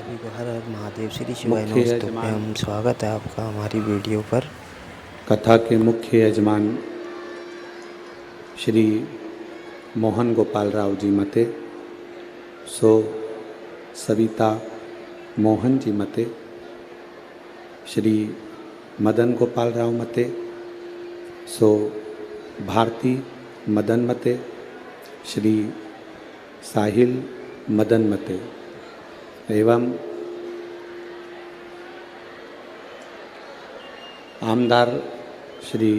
सभी को हर हर महादेव श्री शिवाय मुख्य नमस्तुभ्यं। यजमान स्वागत है आपका हमारी वीडियो पर। कथा के मुख्य यजमान श्री मोहन गोपाल राव जी मते, सो सविता मोहन जी मते, श्री मदन गोपाल राव मते, सो भारती मदन मते, श्री साहिल मदन मते एवं आमदार श्री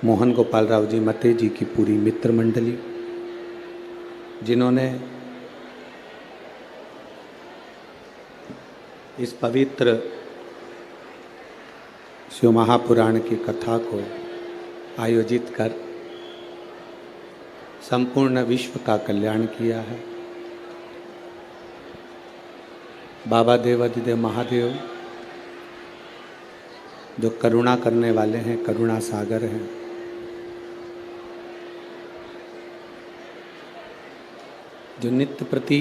मोहन गोपाल राव जी मते जी की पूरी मित्र मंडली, जिन्होंने इस पवित्र शिव महापुराण की कथा को आयोजित कर संपूर्ण विश्व का कल्याण किया है। बाबा देवाधिदेव महादेव जो करुणा करने वाले हैं, करुणा सागर हैं, जो नित्य प्रति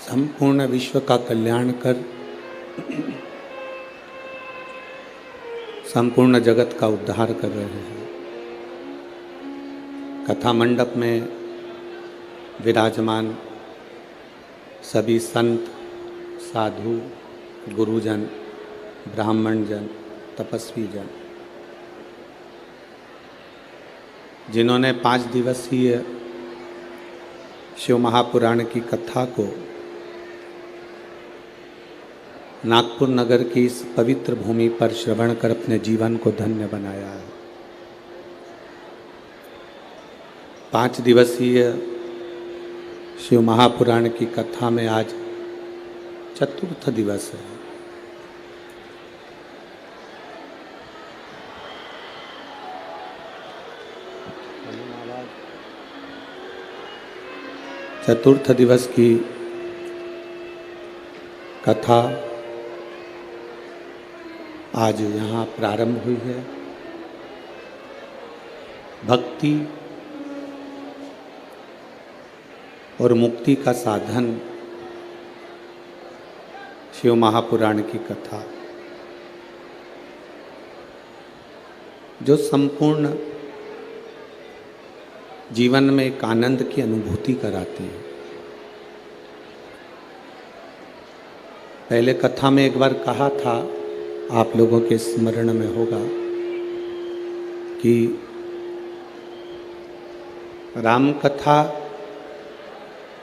संपूर्ण विश्व का कल्याण कर संपूर्ण जगत का उद्धार कर रहे हैं। कथा मंडप में विराजमान सभी संत, साधु, गुरुजन, ब्राह्मण जन, तपस्वी जन, जिन्होंने 5 दिवसीय शिव महापुराण की कथा को नागपुर नगर की इस पवित्र भूमि पर श्रवण कर अपने जीवन को धन्य बनाया है। 5 दिवसीय शिव महापुराण की कथा में आज चतुर्थ दिवस है। चतुर्थ दिवस की कथा आज यहाँ प्रारंभ हुई है। भक्ति और मुक्ति का साधन शिव महापुराण की कथा, जो संपूर्ण जीवन में एक आनंद की अनुभूति कराती है। पहले कथा में एक बार कहा था, आप लोगों के स्मरण में होगा, कि राम कथा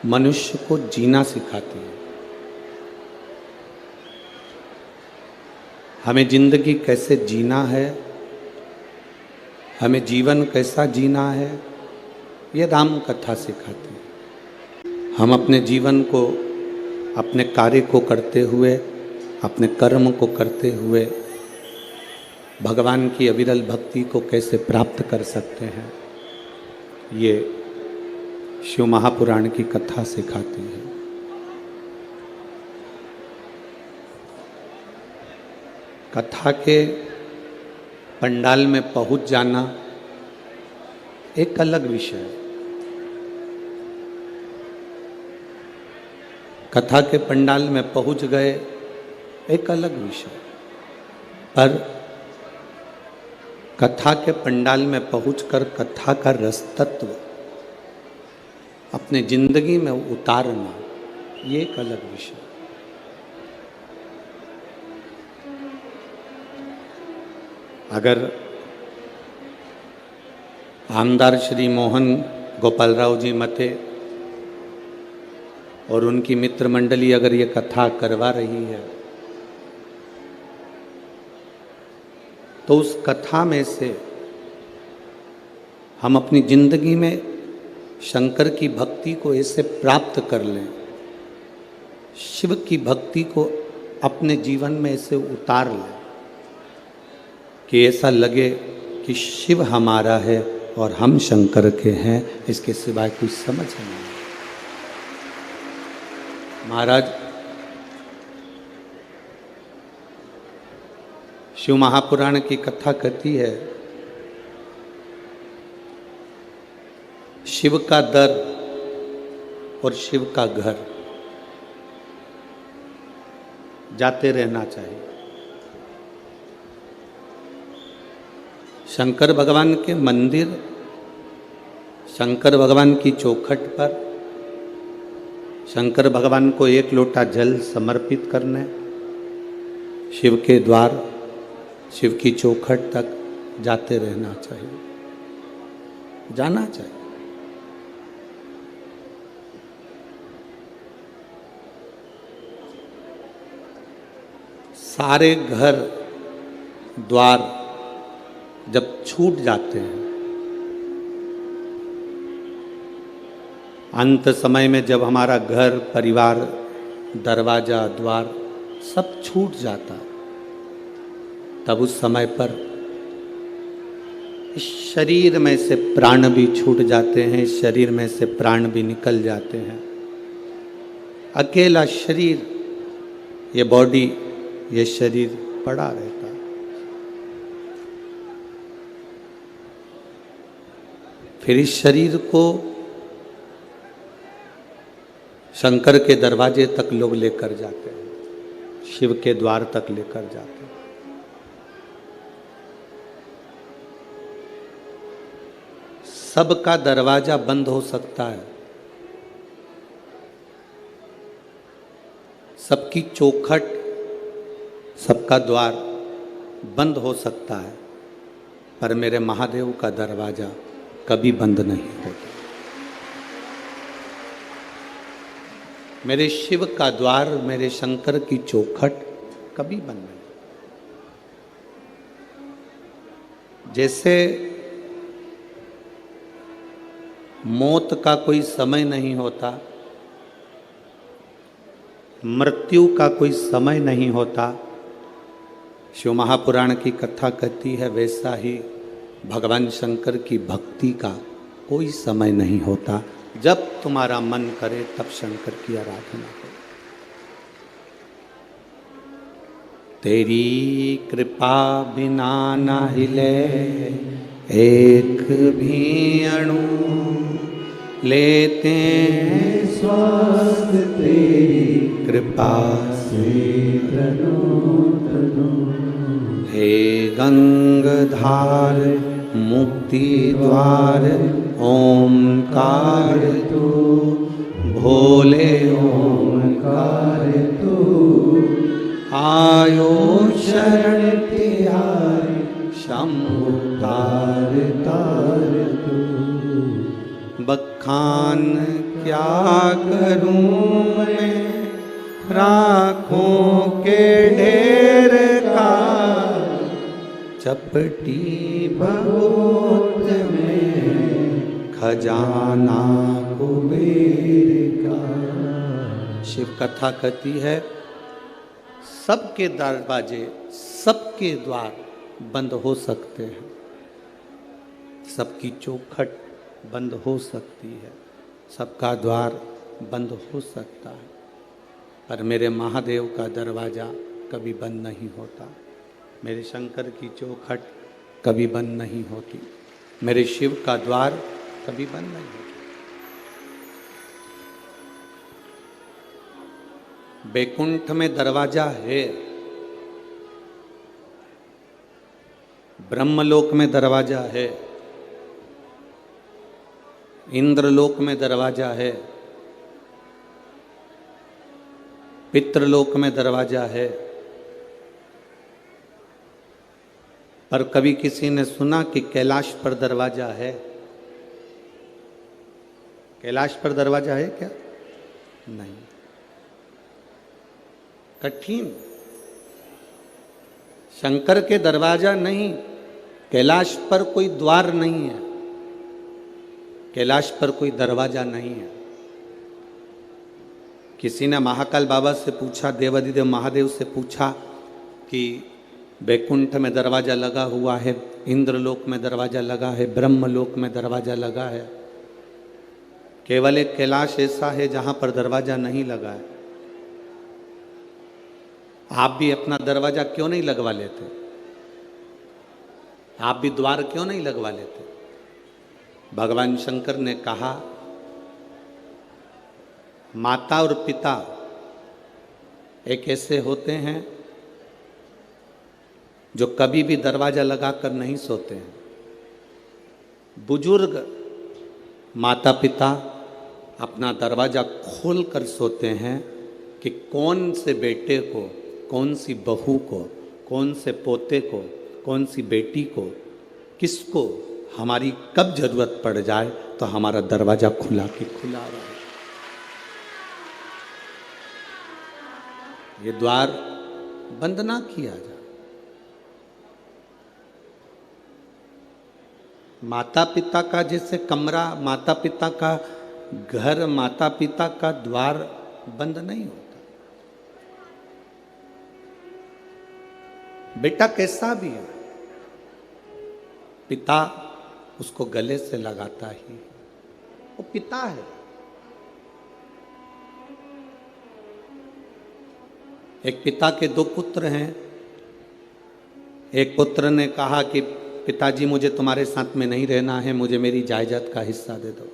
मनुष्य को जीना सिखाती है। हमें जिंदगी कैसे जीना है, हमें कैसा जीना है, ये राम कथा सिखाती है। हम अपने जीवन को, अपने कार्य को करते हुए, अपने कर्म को करते हुए भगवान की अविरल भक्ति को कैसे प्राप्त कर सकते हैं, ये शिव महापुराण की कथा सिखाती है। कथा के पंडाल में पहुंच जाना एक अलग विषय है। कथा के पंडाल में पहुंच गए, एक अलग विषय। पर कथा के पंडाल में पहुंचकर कथा का रस तत्व अपने जिंदगी में उतारना, ये एक अलग विषय। अगर आमदार श्री मोहन गोपाल राव जी मते और उनकी मित्र मंडली अगर ये कथा करवा रही है, तो उस कथा में से हम अपनी जिंदगी में शंकर की भक्ति को ऐसे प्राप्त कर लें, शिव की भक्ति को अपने जीवन में ऐसे उतार लें कि ऐसा लगे कि शिव हमारा है और हम शंकर के हैं, इसके सिवाय कुछ समझ नहीं। महाराज शिव महापुराण की कथा कहती है शिव का दर और शिव का घर जाते रहना चाहिए। शंकर भगवान के मंदिर, शंकर भगवान की चौखट पर शंकर भगवान को एक लोटा जल समर्पित करने, शिव के द्वार, शिव की चौखट तक जाते रहना चाहिए, जाना चाहिए। सारे घर द्वार जब छूट जाते हैं, अंत समय में जब हमारा घर परिवार दरवाजा द्वार सब छूट जाता, तब उस समय पर इस शरीर में से प्राण भी छूट जाते हैं, इस शरीर में से प्राण भी निकल जाते हैं। अकेला शरीर, ये बॉडी, ये शरीर पड़ा रहता है। फिर इस शरीर को शंकर के दरवाजे तक लोग लेकर जाते हैं, शिव के द्वार तक लेकर जाते हैं। सबका दरवाजा बंद हो सकता है, सबकी चौखट, सबका द्वार बंद हो सकता है, पर मेरे महादेव का दरवाजा कभी बंद नहीं होता। मेरे शिव का द्वार, मेरे शंकर की चौखट कभी बंद नहीं। जैसे मौत का कोई समय नहीं होता, मृत्यु का कोई समय नहीं होता, शिव महापुराण की कथा कहती है, वैसा ही भगवान शंकर की भक्ति का कोई समय नहीं होता। जब तुम्हारा मन करे तब शंकर की आराधना करो। तेरी कृपा बिना ना हिले एक भी अणु, लेते हैं स्वास्थ्य तेरी कृपा से तनो तनो। हे गंगाधार मुक्ति द्वार ओंकार तू, भोले ओंकार तू, आयो शरण तिहारी शंभु तार तार तू। बखान क्या करूं मैं राखों के ढेर का, चपटी भगोत में खजाना कुबेर का। शिव कथा कहती है, सबके दरवाजे, सबके द्वार बंद हो सकते हैं, सबकी चौखट बंद हो सकती है, सबका द्वार बंद हो सकता है, पर मेरे महादेव का दरवाजा कभी बंद नहीं होता, मेरे शंकर की चौखट कभी बंद नहीं होती, मेरे शिव का द्वार कभी बंद नहीं होता। बैकुंठ में दरवाजा है, ब्रह्मलोक में दरवाजा है, इंद्रलोक में दरवाजा है, पितृलोक में दरवाजा है, पर कभी किसी ने सुना कि कैलाश पर दरवाजा है? कैलाश पर दरवाजा है क्या? नहीं, कठिन। शंकर के दरवाजा नहीं, कैलाश पर कोई द्वार नहीं है, कैलाश पर कोई दरवाजा नहीं है। किसी ने महाकाल बाबा से पूछा, देवाधिदेव महादेव से पूछा कि बैकुंठ में दरवाजा लगा हुआ है, इंद्रलोक में दरवाजा लगा है, ब्रह्मलोक में दरवाजा लगा है, केवल एक कैलाश ऐसा है जहां पर दरवाजा नहीं लगा है। आप भी अपना दरवाजा क्यों नहीं लगवा लेते? आप भी द्वार क्यों नहीं लगवा लेते? भगवान शंकर ने कहा, माता और पिता एक ऐसे होते हैं जो कभी भी दरवाजा लगाकर नहीं सोते हैं। बुजुर्ग माता पिता अपना दरवाजा खोल कर सोते हैं कि कौन से बेटे को, कौन सी बहू को, कौन से पोते को, कौन सी बेटी को, किसको हमारी कब जरूरत पड़ जाए तो हमारा दरवाजा खुला कि खुला रहे। ये द्वार बंद ना किया जाए। माता पिता का जैसे कमरा, माता पिता का घर, माता पिता का द्वार बंद नहीं होता। बेटा कैसा भी है, पिता उसको गले से लगाता ही, वो पिता है। एक पिता के दो पुत्र हैं। एक पुत्र ने कहा कि पिताजी मुझे तुम्हारे साथ में नहीं रहना है, मुझे मेरी जायदाद का हिस्सा दे दो।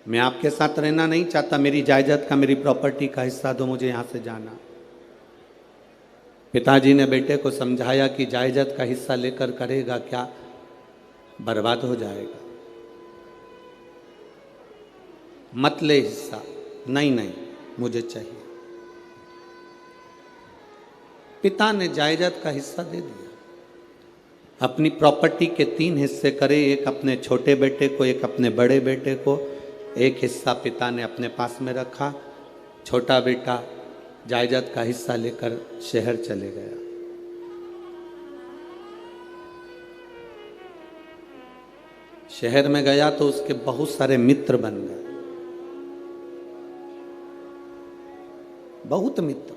मैं आपके साथ रहना नहीं चाहता, मेरी जायदाद का, मेरी प्रॉपर्टी का हिस्सा दो, मुझे यहां से जाना। पिताजी ने बेटे को समझाया कि जायदाद का हिस्सा लेकर करेगा क्या, बर्बाद हो जाएगा, मत ले हिस्सा। नहीं नहीं, मुझे चाहिए। पिता ने जायदाद का हिस्सा दे दिया। अपनी प्रॉपर्टी के 3 हिस्से करे, एक अपने छोटे बेटे को, एक अपने बड़े बेटे को। एक हिस्सा पिता ने अपने पास में रखा। छोटा बेटा जायदाद का हिस्सा लेकर शहर चले गया। शहर में गया तो उसके बहुत सारे मित्र बन गए, बहुत मित्र।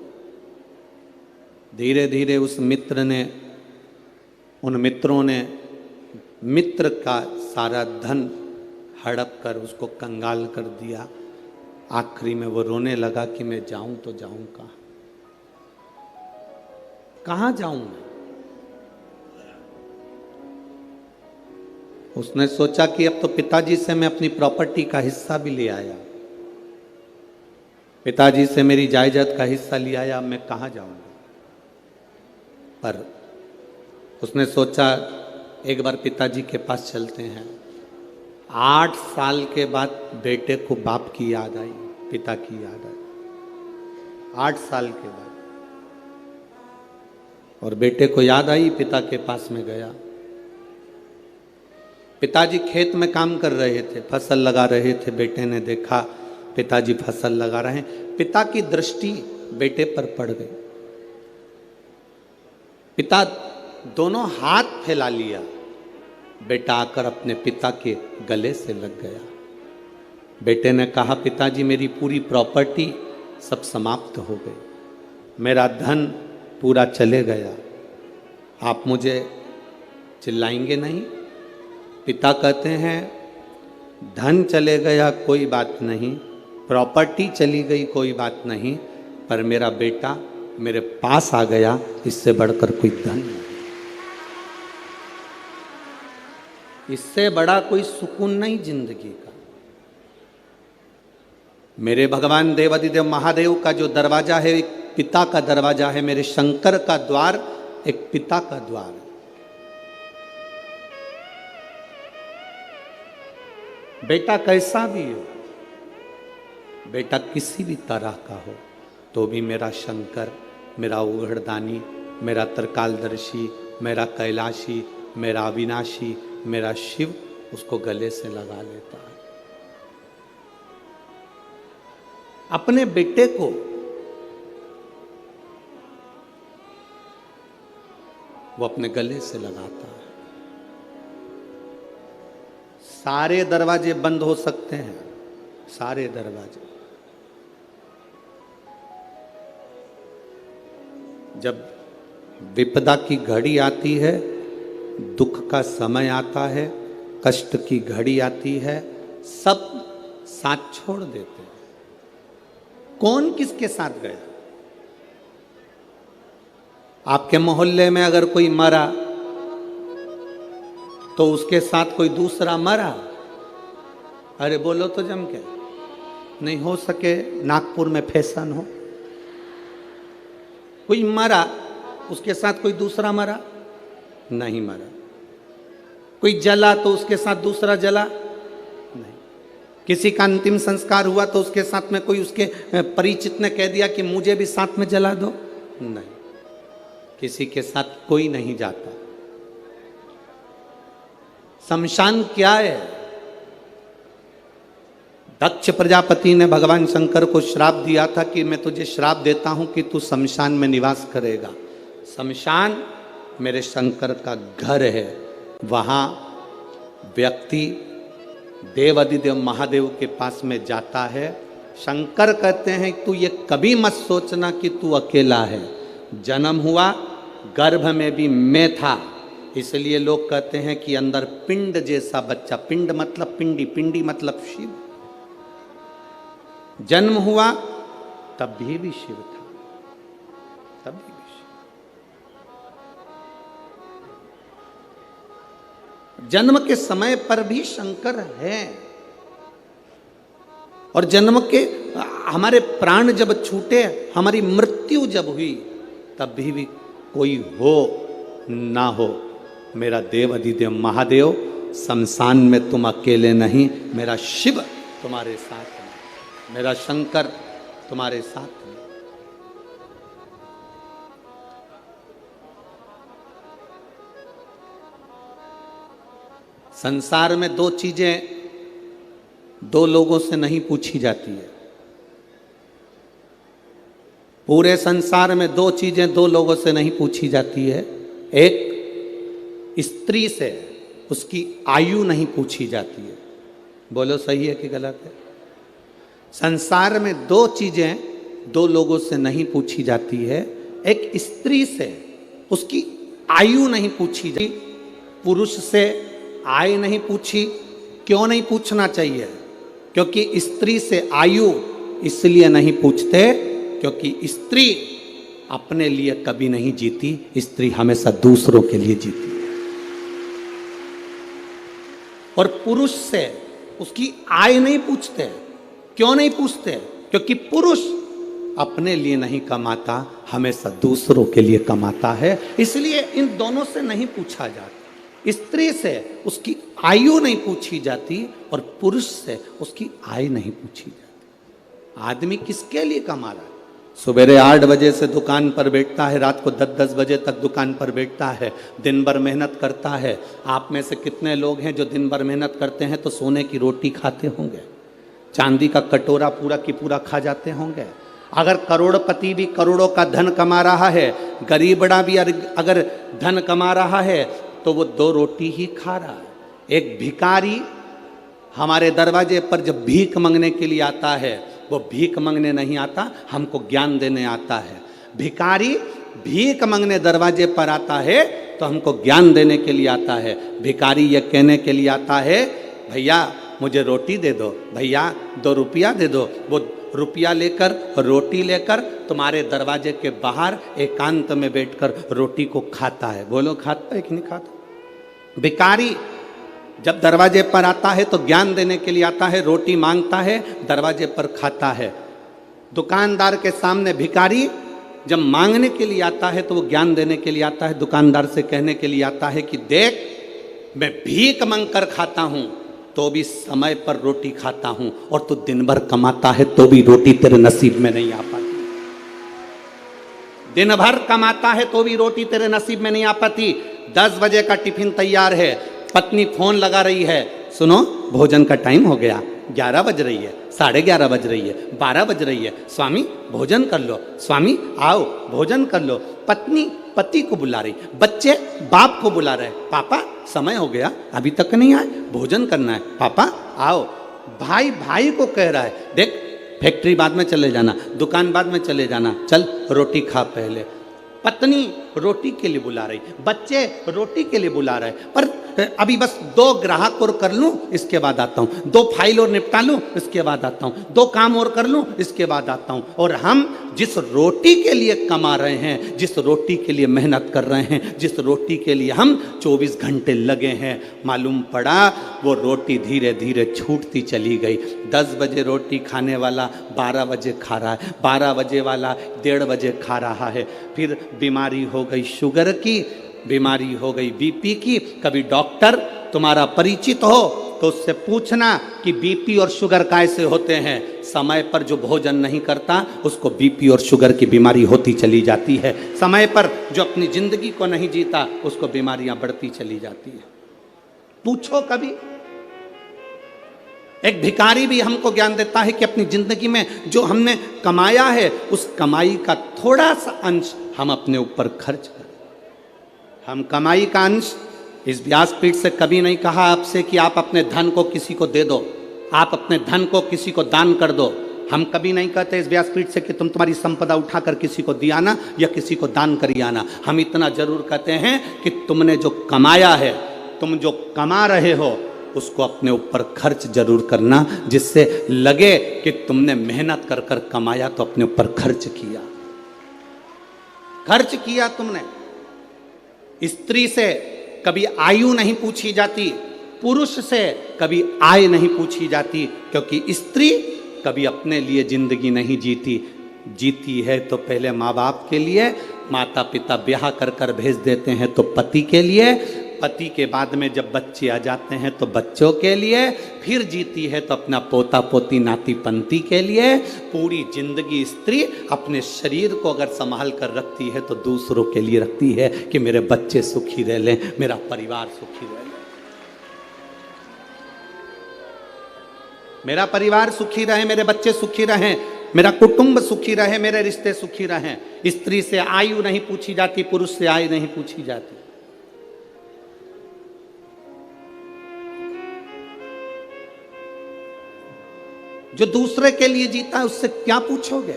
धीरे धीरे उस मित्र ने, उन मित्रों ने मित्र का सारा धन हड़प कर उसको कंगाल कर दिया। आखिरी में वो रोने लगा कि मैं जाऊं तो जाऊं कहां, कहां जाऊं मैं। उसने सोचा कि अब तो पिताजी से मैं अपनी प्रॉपर्टी का हिस्सा भी ले आया, पिताजी से मेरी जायदाद का हिस्सा ले आया, मैं कहां जाऊंगा। पर उसने सोचा एक बार पिताजी के पास चलते हैं। 8 साल के बाद बेटे को बाप की याद आई, पिता की याद आई। 8 साल के बाद, और बेटे को याद आई, पिता के पास में गया। पिताजी खेत में काम कर रहे थे, फसल लगा रहे थे। बेटे ने देखा पिताजी फसल लगा रहे हैं। पिता की दृष्टि बेटे पर पड़ गई। पिता दोनों हाथ फैला लिया। बेटा आकर अपने पिता के गले से लग गया। बेटे ने कहा, पिताजी मेरी पूरी प्रॉपर्टी सब समाप्त हो गई, मेरा धन पूरा चले गया, आप मुझे चिल्लाएंगे नहीं। पिता कहते हैं, धन चले गया कोई बात नहीं, प्रॉपर्टी चली गई कोई बात नहीं, पर मेरा बेटा मेरे पास आ गया, इससे बढ़कर कोई धन नहीं, इससे बड़ा कोई सुकून नहीं जिंदगी का। मेरे भगवान देवादिदेव महादेव का जो दरवाजा है एक पिता का दरवाजा है, मेरे शंकर का द्वार एक पिता का द्वार है। बेटा कैसा भी हो, बेटा किसी भी तरह का हो, तो भी मेरा शंकर, मेरा उघड़दानी, मेरा त्रिकालदर्शी, मेरा कैलाशी, मेरा अविनाशी, मेरा शिव उसको गले से लगा लेता है। अपने बेटे को वो अपने गले से लगाता है। सारे दरवाजे बंद हो सकते हैं, सारे दरवाजे। जब विपदा की घड़ी आती है, दुख का समय आता है, कष्ट की घड़ी आती है, सब साथ छोड़ देते हैं। कौन किसके साथ गया? आपके मोहल्ले में अगर कोई मरा तो उसके साथ कोई दूसरा मरा। अरे बोलो तो जम के, नहीं हो सके नागपुर में फैशन हो, कोई मरा उसके साथ कोई दूसरा मरा, नहीं मरा। कोई जला तो उसके साथ दूसरा जला, नहीं। किसी का अंतिम संस्कार हुआ तो उसके साथ में कोई उसके परिचित ने कह दिया कि मुझे भी साथ में जला दो, नहीं। किसी के साथ कोई नहीं जाता। शमशान क्या है? दक्ष प्रजापति ने भगवान शंकर को श्राप दिया था कि मैं तुझे श्राप देता हूं कि तू शमशान में निवास करेगा। शमशान मेरे शंकर का घर है, वहां व्यक्ति देवाधिदेव महादेव के पास में जाता है। शंकर कहते हैं तू ये कभी मत सोचना कि तू अकेला है। जन्म हुआ, गर्भ में भी मैं था, इसलिए लोग कहते हैं कि अंदर पिंड जैसा बच्चा, पिंड मतलब पिंडी, पिंडी मतलब शिव। जन्म हुआ तब भी शिव था, तभी भी शिव। जन्म के समय पर भी शंकर है, और जन्म के हमारे प्राण जब छूटे, हमारी मृत्यु जब हुई, तब भी कोई हो ना हो, मेरा देव अधिदेव महादेव शमशान में तुम अकेले नहीं, मेरा शिव तुम्हारे साथ है, मेरा शंकर तुम्हारे साथ है। संसार में दो चीजें दो लोगों से नहीं पूछी जाती है। पूरे संसार में दो चीजें दो लोगों से नहीं पूछी जाती है। एक, स्त्री से उसकी आयु नहीं पूछी जाती है। बोलो सही है कि गलत है? संसार में दो चीजें दो लोगों से नहीं पूछी जाती है। एक, स्त्री से उसकी आयु नहीं पूछी जाती, पुरुष से आय नहीं पूछी। क्यों नहीं पूछना चाहिए? क्योंकि स्त्री से आयु इसलिए नहीं पूछते क्योंकि स्त्री अपने लिए कभी नहीं जीती, स्त्री हमेशा दूसरों के लिए जीती है। और पुरुष से उसकी आय नहीं पूछते। क्यों नहीं पूछते? क्योंकि पुरुष अपने लिए नहीं कमाता, हमेशा दूसरों के लिए कमाता है, इसलिए इन दोनों से नहीं पूछा जाता। स्त्री से उसकी आयु नहीं पूछी जाती और पुरुष से उसकी आय नहीं पूछी जाती। आदमी किसके लिए कमा रहा है? सुबह 8 बजे से दुकान पर बैठता है, रात को 10-10 बजे तक दुकान पर बैठता है, दिन भर मेहनत करता है। आप में से कितने लोग हैं जो दिन भर मेहनत करते हैं तो सोने की रोटी खाते होंगे, चांदी का कटोरा पूरा की पूरा खा जाते होंगे? अगर करोड़पति भी करोड़ों का धन कमा रहा है, गरीबड़ा भी अगर धन कमा रहा है, तो वो 2 रोटी ही खा रहा है। एक भिखारी हमारे दरवाजे पर जब भीख मांगने के लिए आता है, वो भीख मांगने नहीं आता, हमको ज्ञान देने आता है। भिखारी भीख मांगने दरवाजे पर आता है तो हमको ज्ञान देने के लिए आता है। भिखारी ये कहने के लिए आता है, भैया मुझे रोटी दे दो, भैया 2 रुपया दे दो। वो रुपया लेकर, रोटी लेकर तुम्हारे दरवाजे के बाहर एकांत में बैठकर रोटी को खाता है। बोलो खाता है कि नहीं खाता? भिखारी जब दरवाजे पर आता है तो ज्ञान देने के लिए आता है, रोटी मांगता है, दरवाजे पर खाता है। दुकानदार के सामने भिखारी जब मांगने के लिए आता है तो वो ज्ञान देने के लिए आता है, दुकानदार से कहने के लिए आता है कि देख, मैं भीख मांग कर खाता हूं तो भी समय पर रोटी खाता हूं, और तू दिन भर कमाता है तो भी रोटी तेरे नसीब में नहीं आ पाती। दिन भर कमाता है तो भी रोटी तेरे नसीब में नहीं आ पाती। 10 बजे का टिफिन तैयार है, पत्नी फोन लगा रही है, सुनो भोजन का टाइम हो गया, 11 बज रही है, 11:30 बज रही है, 12 बज रही है, स्वामी भोजन कर लो, स्वामी आओ भोजन कर लो। पत्नी पति को बुला रही, बच्चे बाप को बुला रहे, पापा समय हो गया अभी तक नहीं आए, भोजन करना है, पापा आओ। भाई भाई को कह रहा है, देख फैक्ट्री बाद में चले जाना, दुकान बाद में चले जाना, चल रोटी खा पहले। पत्नी रोटी के लिए बुला रही, बच्चे रोटी के लिए बुला रहे, पर अभी बस 2 ग्राहक और कर लूं, इसके बाद आता हूं, 2 फाइल और निपटा लूं, इसके बाद आता हूं, 2 काम और कर लूं, इसके बाद आता हूं। और हम जिस रोटी के लिए कमा रहे हैं, जिस रोटी के लिए मेहनत कर रहे हैं, जिस रोटी के लिए हम 24 घंटे लगे हैं, मालूम पड़ा वो रोटी धीरे धीरे छूटती चली गई। 10 बजे रोटी खाने वाला 12 बजे खा रहा है, 12 बजे वाला 1:30 बजे खा रहा है। फिर बीमारी हो गई शुगर की, बीमारी हो गई बीपी की। कभी डॉक्टर तुम्हारा परिचित हो तो उससे पूछना कि बीपी और शुगर कैसे होते हैं। समय पर जो भोजन नहीं करता उसको बीपी और शुगर की बीमारी होती चली जाती है। समय पर जो अपनी जिंदगी को नहीं जीता उसको बीमारियां बढ़ती चली जाती है। पूछो कभी। एक भिखारी भी हमको ज्ञान देता है कि अपनी जिंदगी में जो हमने कमाया है उस कमाई का थोड़ा सा अंश हम अपने ऊपर खर्च करें। हम कमाई का अंश, इस व्यासपीठ से कभी नहीं कहा आपसे कि आप अपने धन को किसी को दे दो, आप अपने धन को किसी को दान कर दो। हम कभी नहीं कहते इस व्यासपीठ से कि तुम तुम्हारी संपदा उठाकर किसी को दिया ना या किसी को दान करी आना। हम इतना जरूर कहते हैं कि तुमने जो कमाया है, तुम जो कमा रहे हो उसको अपने ऊपर खर्च जरूर करना, जिससे लगे कि तुमने मेहनत कर कर कमाया तो अपने ऊपर खर्च किया। खर्च किया तुमने। स्त्री से कभी आयु नहीं पूछी जाती, पुरुष से कभी आय नहीं पूछी जाती, क्योंकि स्त्री कभी अपने लिए जिंदगी नहीं जीती। जीती है तो पहले माँ बाप के लिए, माता पिता ब्याह कर कर भेज देते हैं तो पति के लिए, पति के बाद में जब बच्चे आ जाते हैं तो बच्चों के लिए, फिर जीती है तो अपना पोता पोती नाती पंती के लिए। पूरी जिंदगी स्त्री अपने शरीर को अगर संभाल कर रखती है तो दूसरों के लिए रखती है कि मेरे बच्चे सुखी रह लें, मेरा परिवार सुखी रह ले, मेरा परिवार सुखी रहे, मेरे बच्चे सुखी रहें, मेरा कुटुंब सुखी रहे, मेरे रिश्ते सुखी रहें। स्त्री से आयु नहीं पूछी जाती, पुरुष से आयु नहीं पूछी जाती। जो दूसरे के लिए जीता है उससे क्या पूछोगे,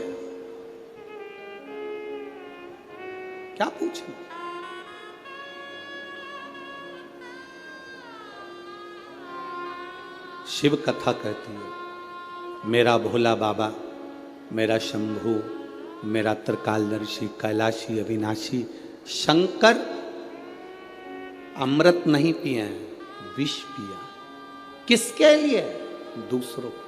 क्या पूछोगे? शिव कथा कहती है, मेरा भोला बाबा, मेरा शंभू, मेरा त्रिकालदर्शी, कैलाशी, अविनाशी शंकर अमृत नहीं पिए हैं, विष पिया। किसके लिए? दूसरों के लिए।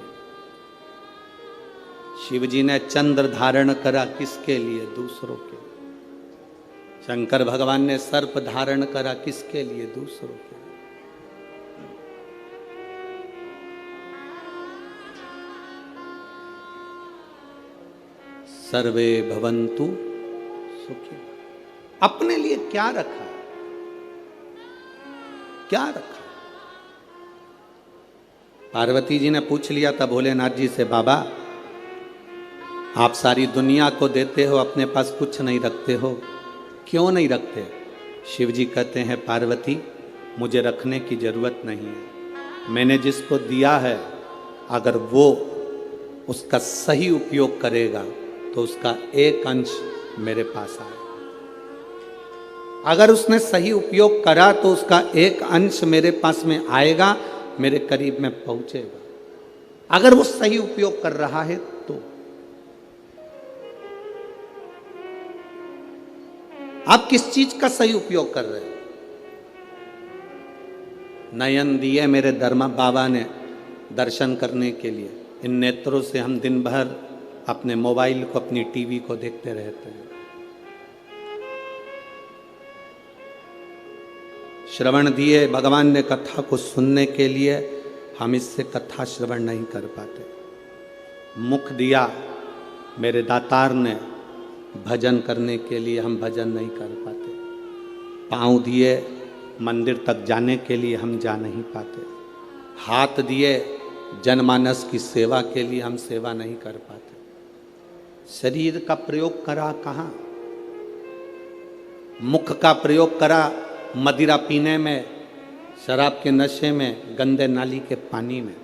शिव जी ने चंद्र धारण करा, किसके लिए? दूसरों के लिए। शंकर भगवान ने सर्प धारण करा, किसके लिए? दूसरों के लिए। सर्वे भवन्तु सुखी। अपने लिए क्या रखा? क्या रखा? पार्वती जी ने पूछ लिया था भोलेनाथ जी से, बाबा आप सारी दुनिया को देते हो, अपने पास कुछ नहीं रखते हो, क्यों नहीं रखते? शिव जी कहते हैं, पार्वती मुझे रखने की जरूरत नहीं है। मैंने जिसको दिया है अगर वो उसका सही उपयोग करेगा तो उसका एक अंश मेरे पास आए। अगर उसने सही उपयोग करा तो उसका एक अंश मेरे पास में आएगा, मेरे करीब में पहुंचेगा। अगर वो सही उपयोग कर रहा है तो। आप किस चीज का सही उपयोग कर रहे हो? नयन दिए मेरे धर्म बाबा ने दर्शन करने के लिए, इन नेत्रों से हम दिन भर अपने मोबाइल को, अपनी टीवी को देखते रहते हैं। श्रवण दिए भगवान ने कथा को सुनने के लिए, हम इससे कथा श्रवण नहीं कर पाते। मुख दिया मेरे दातार ने भजन करने के लिए, हम भजन नहीं कर पाते। पाँव दिए मंदिर तक जाने के लिए, हम जा नहीं पाते। हाथ दिए जनमानस की सेवा के लिए, हम सेवा नहीं कर पाते। शरीर का प्रयोग करा कहाँ? मुख का प्रयोग करा मदिरा पीने में, शराब के नशे में, गंदे नाली के पानी में।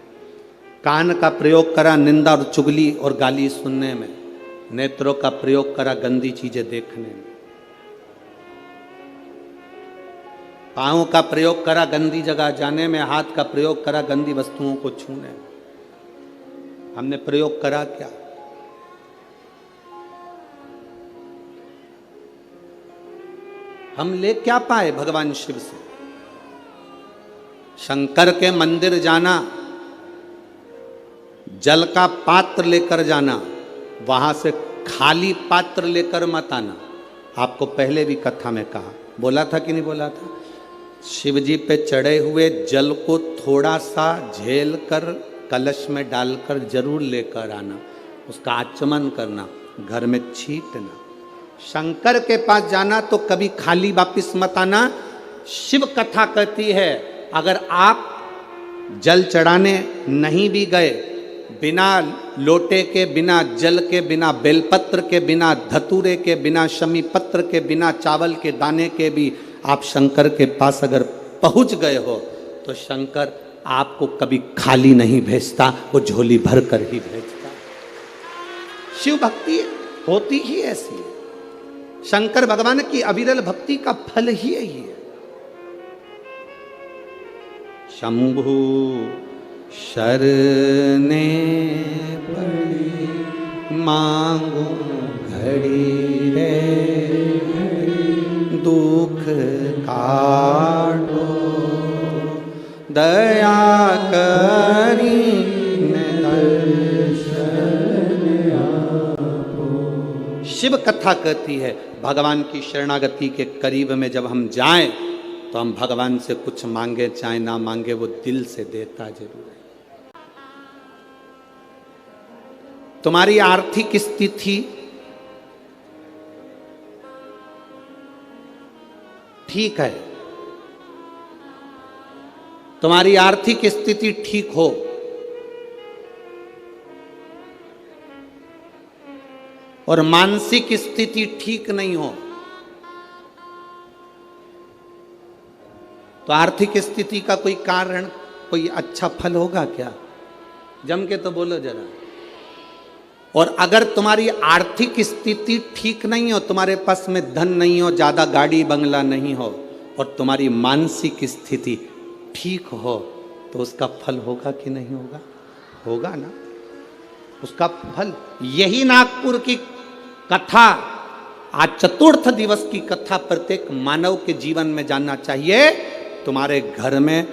कान का प्रयोग करा निंदा और चुगली और गाली सुनने में। नेत्रों का प्रयोग करा गंदी चीजें देखने में। पाँव का प्रयोग करा गंदी जगह जाने में, हाथ का प्रयोग करा गंदी वस्तुओं को छूने में। हमने प्रयोग करा क्या? हम ले क्या पाए भगवान शिव से? शंकर के मंदिर जाना, जल का पात्र लेकर जाना, वहां से खाली पात्र लेकर मत आना। आपको पहले भी कथा में कहा, बोला था कि नहीं बोला था? शिव जी पे चढ़े हुए जल को थोड़ा सा झेल कर कलश में डालकर जरूर लेकर आना, उसका आचमन करना, घर में छींटना। शंकर के पास जाना तो कभी खाली वापिस मत आना। शिव कथा कहती है अगर आप जल चढ़ाने नहीं भी गए, बिना लोटे के, बिना जल के, बिना बेलपत्र के, बिना धतूरे के, बिना शमी पत्र के, बिना चावल के दाने के भी आप शंकर के पास अगर पहुंच गए हो तो शंकर आपको कभी खाली नहीं भेजता, वो झोली भर कर ही भेजता। शिव भक्ति होती ही ऐसी है। शंकर भगवान की अविरल भक्ति का फल ही यही है। शंभु शरणे पड़ी मांगू घड़ी रे, दुख काटो दया करी शिव कथा कहती है भगवान की शरणागति के करीब में जब हम जाएं तो हम भगवान से कुछ मांगे चाहे ना मांगे, वो दिल से देता जरूर है। तुम्हारी आर्थिक स्थिति ठीक है, तुम्हारी आर्थिक स्थिति ठीक हो, और मानसिक स्थिति ठीक नहीं हो, तो आर्थिक स्थिति का कोई कारण, कोई अच्छा फल होगा क्या? जम के तो बोलो जरा। और अगर तुम्हारी आर्थिक स्थिति ठीक नहीं हो, तुम्हारे पास में धन नहीं हो, ज्यादा गाड़ी बंगला नहीं हो, और तुम्हारी मानसिक स्थिति ठीक हो, तो उसका फल होगा कि नहीं होगा? होगा ना। उसका फल, यही नागपुर की कथा, आज चतुर्थ दिवस की कथा प्रत्येक मानव के जीवन में जानना चाहिए। तुम्हारे घर में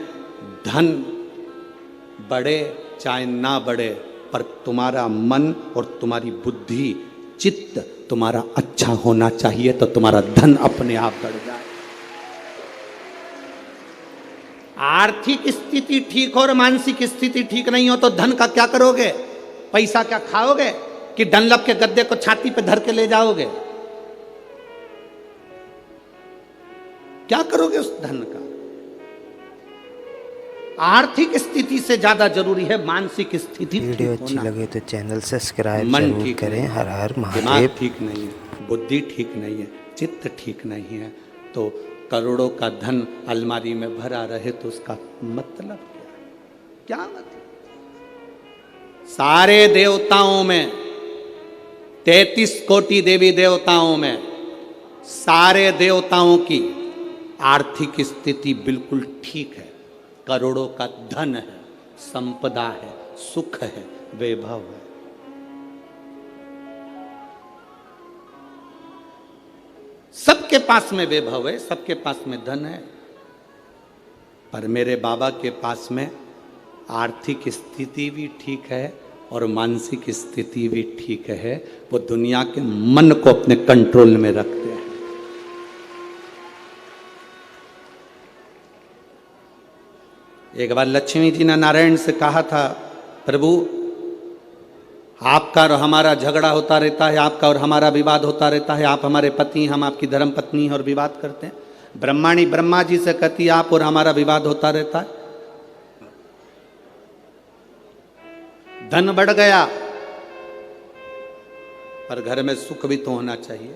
धन बढ़े चाहे ना बढ़े, पर तुम्हारा मन और तुम्हारी बुद्धि, चित्त तुम्हारा अच्छा होना चाहिए, तो तुम्हारा धन अपने आप बढ़ जाए। आर्थिक स्थिति ठीक हो और मानसिक स्थिति ठीक नहीं हो तो धन का क्या करोगे? पैसा क्या खाओगे कि डनलप के गद्दे को छाती पे धर के ले जाओगे? क्या करोगे उस धन का? आर्थिक स्थिति से ज्यादा जरूरी है मानसिक स्थिति। वीडियो अच्छी लगे तो चैनल सब्सक्राइब मन जरूर ठीक करें। हर हर दिमाग महादेव। ठीक नहीं है, बुद्धि ठीक नहीं है, चित्त ठीक नहीं है, तो करोड़ों का धन अलमारी में भरा रहे तो उसका मतलब क्या? क्या मतलब? सारे देवताओं में, 33 कोटि देवी देवताओं में, सारे देवताओं की आर्थिक स्थिति बिल्कुल ठीक है। करोड़ों का धन है, संपदा है, सुख है, वैभव है। सबके पास में वैभव है, सबके पास में धन है, पर मेरे बाबा के पास में आर्थिक स्थिति भी ठीक है और मानसिक स्थिति भी ठीक है। वो दुनिया के मन को अपने कंट्रोल में रखते हैं। एक बार लक्ष्मी जी ने नारायण से कहा था, प्रभु आपका और हमारा झगड़ा होता रहता है, आपका और हमारा विवाद होता रहता है, आप हमारे पति, हम आपकी धर्म पत्नी और विवाद करते हैं। ब्रह्माणी ब्रह्मा जी से कहती, आप और हमारा विवाद होता रहता है, धन बढ़ गया पर घर में सुख भी तो होना चाहिए।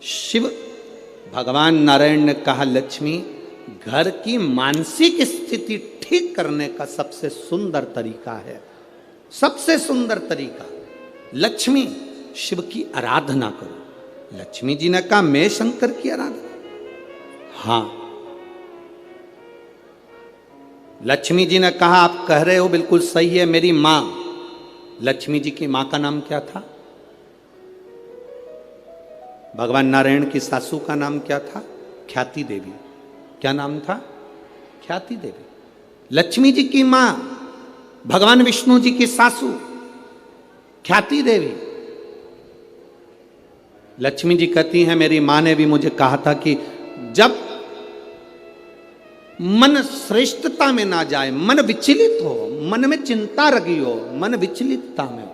शिव भगवान नारायण ने कहा, लक्ष्मी घर की मानसिक स्थिति ठीक करने का सबसे सुंदर तरीका है, सबसे सुंदर तरीका, लक्ष्मी शिव की आराधना करो। लक्ष्मी जी ने कहा, मैं शंकर की आराधना? हाँ, लक्ष्मी जी ने कहा आप कह रहे हो बिल्कुल सही है, मेरी मां। लक्ष्मी जी की मां का नाम क्या था? भगवान नारायण की सासू का नाम क्या था? ख्याति देवी। क्या नाम था? ख्याति देवी। लक्ष्मी जी की मां भगवान विष्णु जी की सासू ख्याति देवी। लक्ष्मी जी कहती हैं मेरी मां ने भी मुझे कहा था कि जब मन श्रेष्ठता में ना जाए, मन विचलित हो, मन में चिंता रगी हो, मन विचलितता में हो,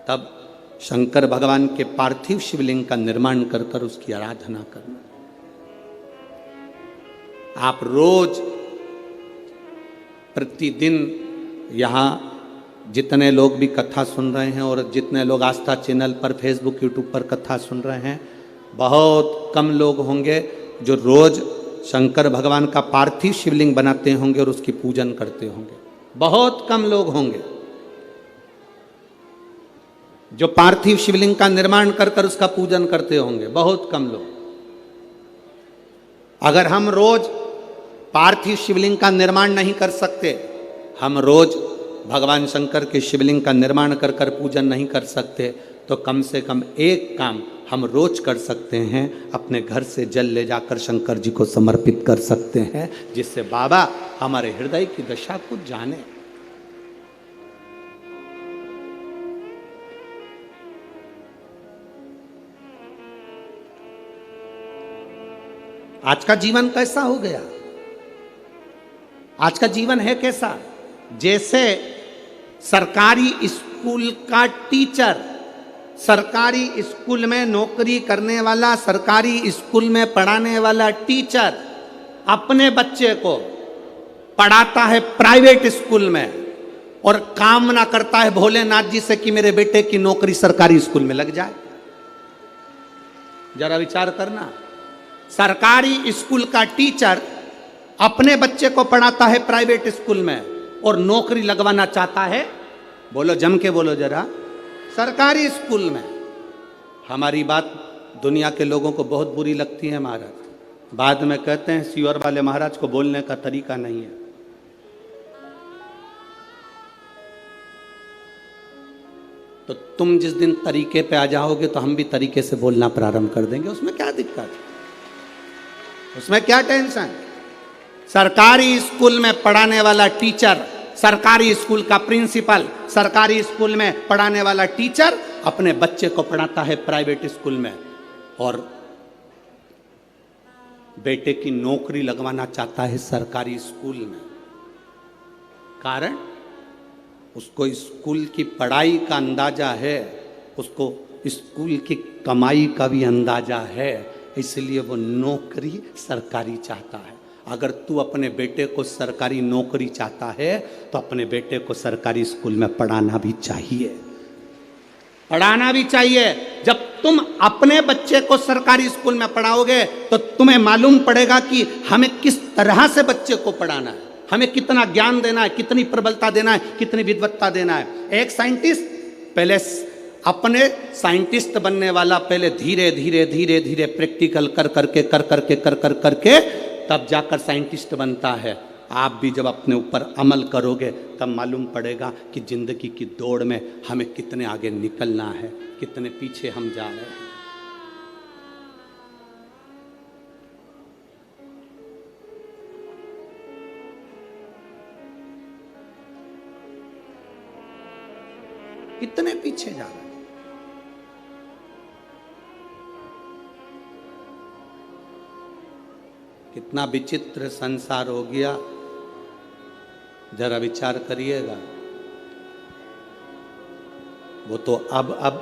तब शंकर भगवान के पार्थिव शिवलिंग का निर्माण कर कर उसकी आराधना करना। आप रोज प्रतिदिन यहां जितने लोग भी कथा सुन रहे हैं और जितने लोग आस्था चैनल पर, फेसबुक, यूट्यूब पर कथा सुन रहे हैं, बहुत कम लोग होंगे जो रोज शंकर भगवान का पार्थिव शिवलिंग बनाते होंगे और उसकी पूजन करते होंगे। बहुत कम लोग होंगे जो पार्थिव शिवलिंग का निर्माण कर कर उसका पूजन करते होंगे, बहुत कम लोग। अगर हम रोज पार्थिव शिवलिंग का निर्माण नहीं कर सकते, हम रोज भगवान शंकर के शिवलिंग का निर्माण कर कर पूजन नहीं कर सकते, तो कम से कम एक काम हम रोज कर सकते हैं, अपने घर से जल ले जाकर शंकर जी को समर्पित कर सकते हैं, जिससे बाबा हमारे हृदय की दशा को जाने। आज का जीवन कैसा हो गया? आज का जीवन है कैसा? जैसे सरकारी स्कूल का टीचर, सरकारी स्कूल में नौकरी करने वाला, सरकारी स्कूल में पढ़ाने वाला टीचर अपने बच्चे को पढ़ाता है प्राइवेट स्कूल में और कामना करता है भोलेनाथ जी से कि मेरे बेटे की नौकरी सरकारी स्कूल में लग जाए। जरा विचार करना, सरकारी स्कूल का टीचर अपने बच्चे को पढ़ाता है प्राइवेट स्कूल में और नौकरी लगवाना चाहता है, बोलो जम के बोलो जरा, सरकारी स्कूल में। हमारी बात दुनिया के लोगों को बहुत बुरी लगती है महाराज, बाद में कहते हैं सियोर वाले महाराज को बोलने का तरीका नहीं है। तो तुम जिस दिन तरीके पे आ जाओगे तो हम भी तरीके से बोलना प्रारंभ कर देंगे, उसमें क्या दिक्कत है, उसमें क्या टेंशन? सरकारी स्कूल में पढ़ाने वाला टीचर, सरकारी स्कूल का प्रिंसिपल, सरकारी स्कूल में पढ़ाने वाला टीचर अपने बच्चे को पढ़ाता है प्राइवेट स्कूल में और बेटे की नौकरी लगवाना चाहता है सरकारी स्कूल में। कारण उसको स्कूल की पढ़ाई का अंदाजा है, उसको स्कूल की कमाई का भी अंदाजा है, इसलिए वो नौकरी सरकारी चाहता है। अगर तू अपने बेटे को सरकारी नौकरी चाहता है तो अपने बेटे को सरकारी स्कूल में पढ़ाना भी चाहिए, पढ़ाना भी चाहिए। जब तुम अपने बच्चे को सरकारी स्कूल में पढ़ाओगे तो तुम्हें मालूम पड़ेगा कि हमें किस तरह से बच्चे को पढ़ाना है, हमें कितना ज्ञान देना है, कितनी प्रबलता देना है, कितनी विद्वत्ता देना है। एक साइंटिस्ट पहले अपने साइंटिस्ट बनने वाला पहले धीरे धीरे धीरे धीरे प्रैक्टिकल कर करके तब जाकर साइंटिस्ट बनता है। आप भी जब अपने ऊपर अमल करोगे तब मालूम पड़ेगा कि जिंदगी की दौड़ में हमें कितने आगे निकलना है, कितने पीछे हम जा रहे हैं। कितने पीछे जा रहे हैं। कितना विचित्र संसार हो गया, जरा विचार करिएगा। वो तो अब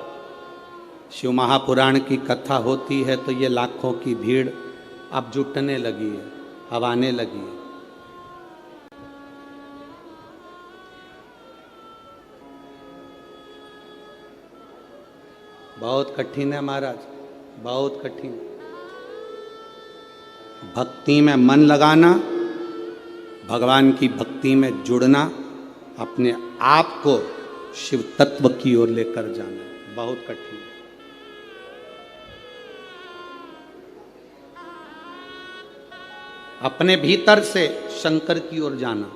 शिव महापुराण की कथा होती है तो ये लाखों की भीड़ अब जुटने लगी है, अब आने लगी है। बहुत कठिन है महाराज, बहुत कठिन। भक्ति में मन लगाना, भगवान की भक्ति में जुड़ना, अपने आप को शिव तत्व की ओर लेकर जाना बहुत कठिन है। अपने भीतर से शंकर की ओर जाना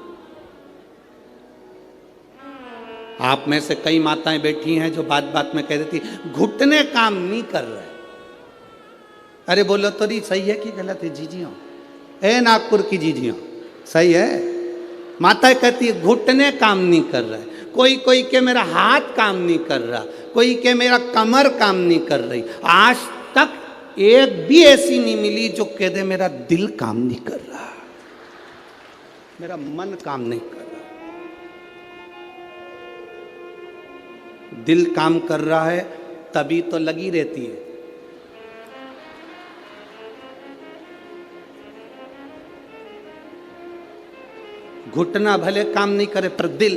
आप में से कई माताएं बैठी हैं जो बात बात में कह देती घुटने काम नहीं कर रहे। अरे बोलो तो नहीं, सही है कि गलत है जीजियों? ए नागपुर की जीजियों, सही है? माता कहती है घुटने काम नहीं कर रहा है। कोई के मेरा हाथ काम नहीं कर रहा, कोई के मेरा कमर काम नहीं कर रही। आज तक एक भी ऐसी नहीं मिली जो कह दे मेरा दिल काम नहीं कर रहा, मेरा मन काम नहीं कर रहा। दिल काम कर रहा है तभी तो लगी रहती है। घुटना भले काम नहीं करे पर दिल,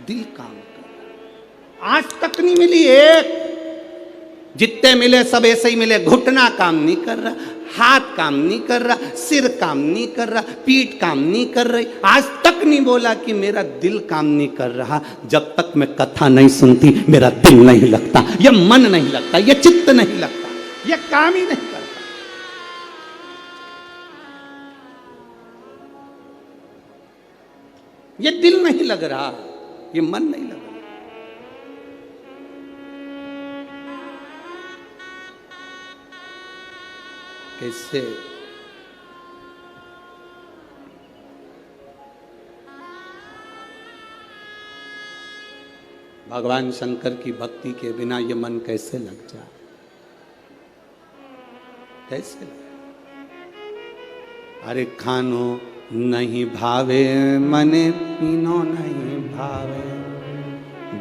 दिल काम कर। आज तक नहीं मिली एक, जितने मिले सब ऐसे ही मिले। घुटना काम नहीं कर रहा, हाथ काम नहीं कर रहा, सिर काम नहीं कर रहा, पीठ काम नहीं कर रही। आज तक नहीं बोला कि मेरा दिल काम नहीं कर रहा। जब तक मैं कथा नहीं सुनती मेरा दिल नहीं लगता, ये मन नहीं लगता, ये चित्त नहीं लगता, ये काम ही नहीं करता। ये दिल नहीं लग रहा, ये मन नहीं लग रहा। कैसे? भगवान शंकर की भक्ति के बिना ये मन कैसे लग जाए? कैसे लग? अरे खानो नहीं भावे मने पीनो नहीं भावे,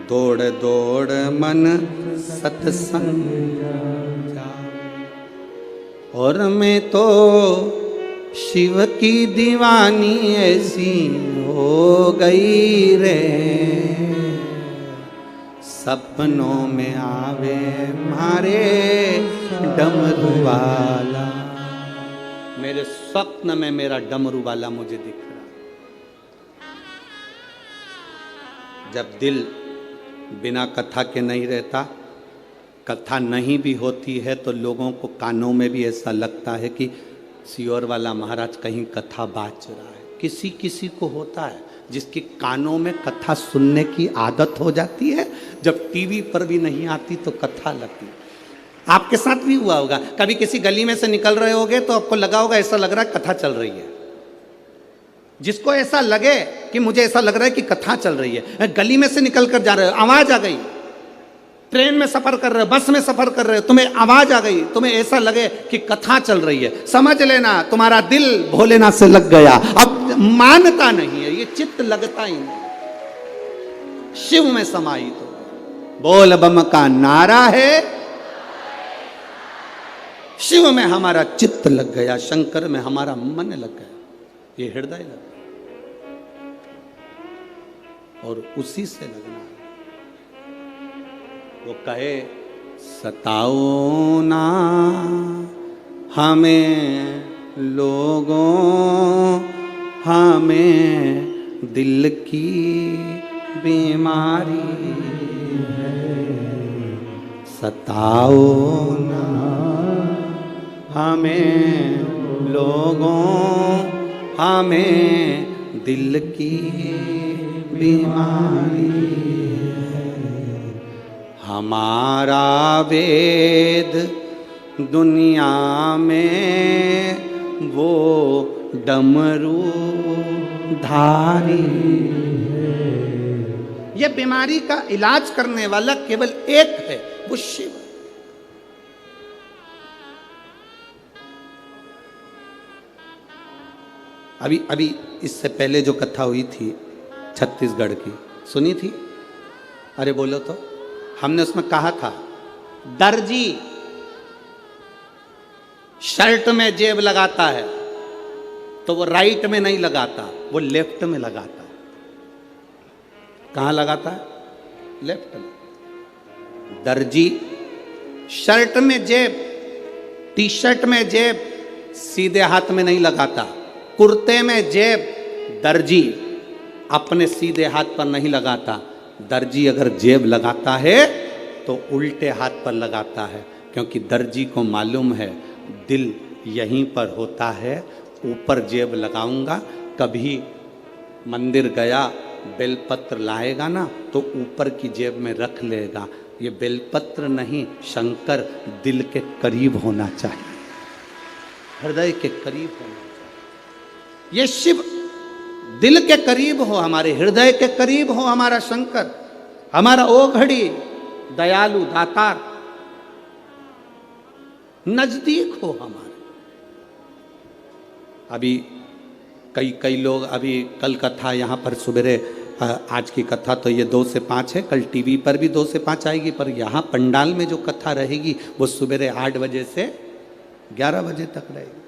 दौड़ दौड़ मन सत्संग जावे। और मैं तो शिव की दीवानी ऐसी हो गई रे, सपनों में आवे मारे डमरू वाला। मेरे स्वप्न में मेरा डमरू वाला मुझे दिख रहा। जब दिल बिना कथा के नहीं रहता, कथा नहीं भी होती है तो लोगों को कानों में भी ऐसा लगता है कि सियोर वाला महाराज कहीं कथा बाच रहा है। किसी किसी को होता है जिसके कानों में कथा सुनने की आदत हो जाती है, जब टीवी पर भी नहीं आती तो कथा लगती है। आपके साथ भी हुआ होगा, कभी किसी गली में से निकल रहे होगे तो आपको लगा होगा ऐसा लग रहा है कथा चल रही है। जिसको ऐसा लगे कि मुझे ऐसा लग रहा है कि कथा चल रही है, गली में से निकल कर जा रहे हो, आवाज आ गई, ट्रेन में सफर कर रहे हो, बस में सफर कर रहे हो, तुम्हें आवाज आ गई, तुम्हें ऐसा लगे कि कथा चल रही है, समझ लेना तुम्हारा दिल भोलेनाथ से लग गया। अब मानता नहीं है, ये चित्त लगता ही नहीं, शिव में समाहित हो। बोल बम का नारा है, शिव में हमारा चित्त लग गया, शंकर में हमारा मन लग गया, ये हृदय लग गया और उसी से लगना है। वो कहे सताओ ना हमें लोगों, हमें दिल की बीमारी है। सताओ ना हमें लोगों, हमें दिल की बीमारी है। हमारा वेद दुनिया में वो डमरू धारी है। ये बीमारी का इलाज करने वाला केवल एक है, वो शिव। अभी इससे पहले जो कथा हुई थी छत्तीसगढ़ की, सुनी थी? अरे बोलो तो। हमने उसमें कहा था दर्जी शर्ट में जेब लगाता है तो वो राइट में नहीं लगाता, वो लेफ्ट में लगाता है। कहाँ लगाता है? लेफ्ट में। दर्जी शर्ट में जेब, टी शर्ट में जेब सीधे हाथ में नहीं लगाता। कुर्ते में जेब दर्जी अपने सीधे हाथ पर नहीं लगाता। दर्जी अगर जेब लगाता है तो उल्टे हाथ पर लगाता है, क्योंकि दर्जी को मालूम है दिल यहीं पर होता है, ऊपर जेब लगाऊंगा कभी मंदिर गया, बेलपत्र लाएगा ना तो ऊपर की जेब में रख लेगा। ये बेलपत्र नहीं, शंकर दिल के करीब होना चाहिए, हृदय के करीब होना चाहिए। ये शिव दिल के करीब हो, हमारे हृदय के करीब हो हमारा शंकर, हमारा ओघड़ी दयालु दातार नजदीक हो हमारे। अभी कई लोग, अभी कल कथा यहाँ पर सवेरे, आज की कथा तो ये 2 से 5 है, कल टीवी पर भी 2 से 5 आएगी, पर यहाँ पंडाल में जो कथा रहेगी वो सवेरे 8 बजे से 11 बजे तक रहेगी।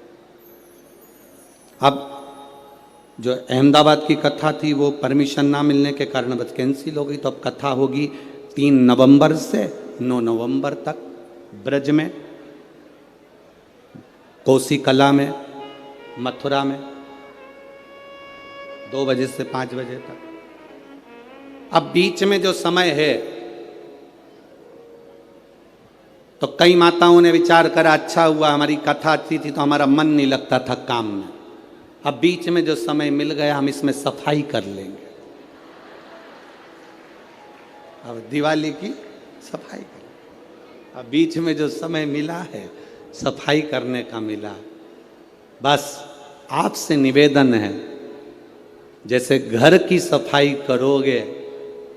अब जो अहमदाबाद की कथा थी वो परमिशन ना मिलने के कारण बस कैंसिल हो गई, तो अब कथा होगी 3 नवंबर से 9 नवंबर तक ब्रज में, कोसी कला में, मथुरा में 2 बजे से 5 बजे तक। अब बीच में जो समय है तो कई माताओं ने विचार करा, अच्छा हुआ हमारी कथा अच्छी थी तो हमारा मन नहीं लगता था काम में, अब बीच में जो समय मिल गया हम इसमें सफाई कर लेंगे। अब दिवाली की सफाई कर, अब बीच में जो समय मिला है सफाई करने का मिला। बस आपसे निवेदन है, जैसे घर की सफाई करोगे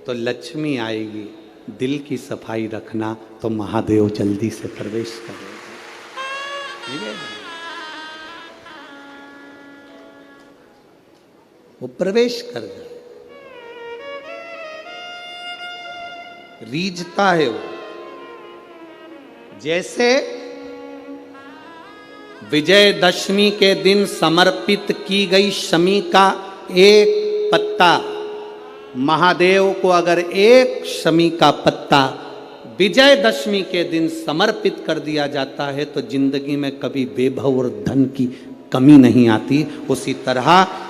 तो लक्ष्मी आएगी, दिल की सफाई रखना तो महादेव जल्दी से प्रवेश करेगा। निवेदन, वो प्रवेश कर जाए, रीझता है वो। जैसे विजयदशमी के दिन समर्पित की गई शमी का एक पत्ता, महादेव को अगर एक शमी का पत्ता विजयदशमी के दिन समर्पित कर दिया जाता है तो जिंदगी में कभी वैभव और धन की कमी नहीं आती। उसी तरह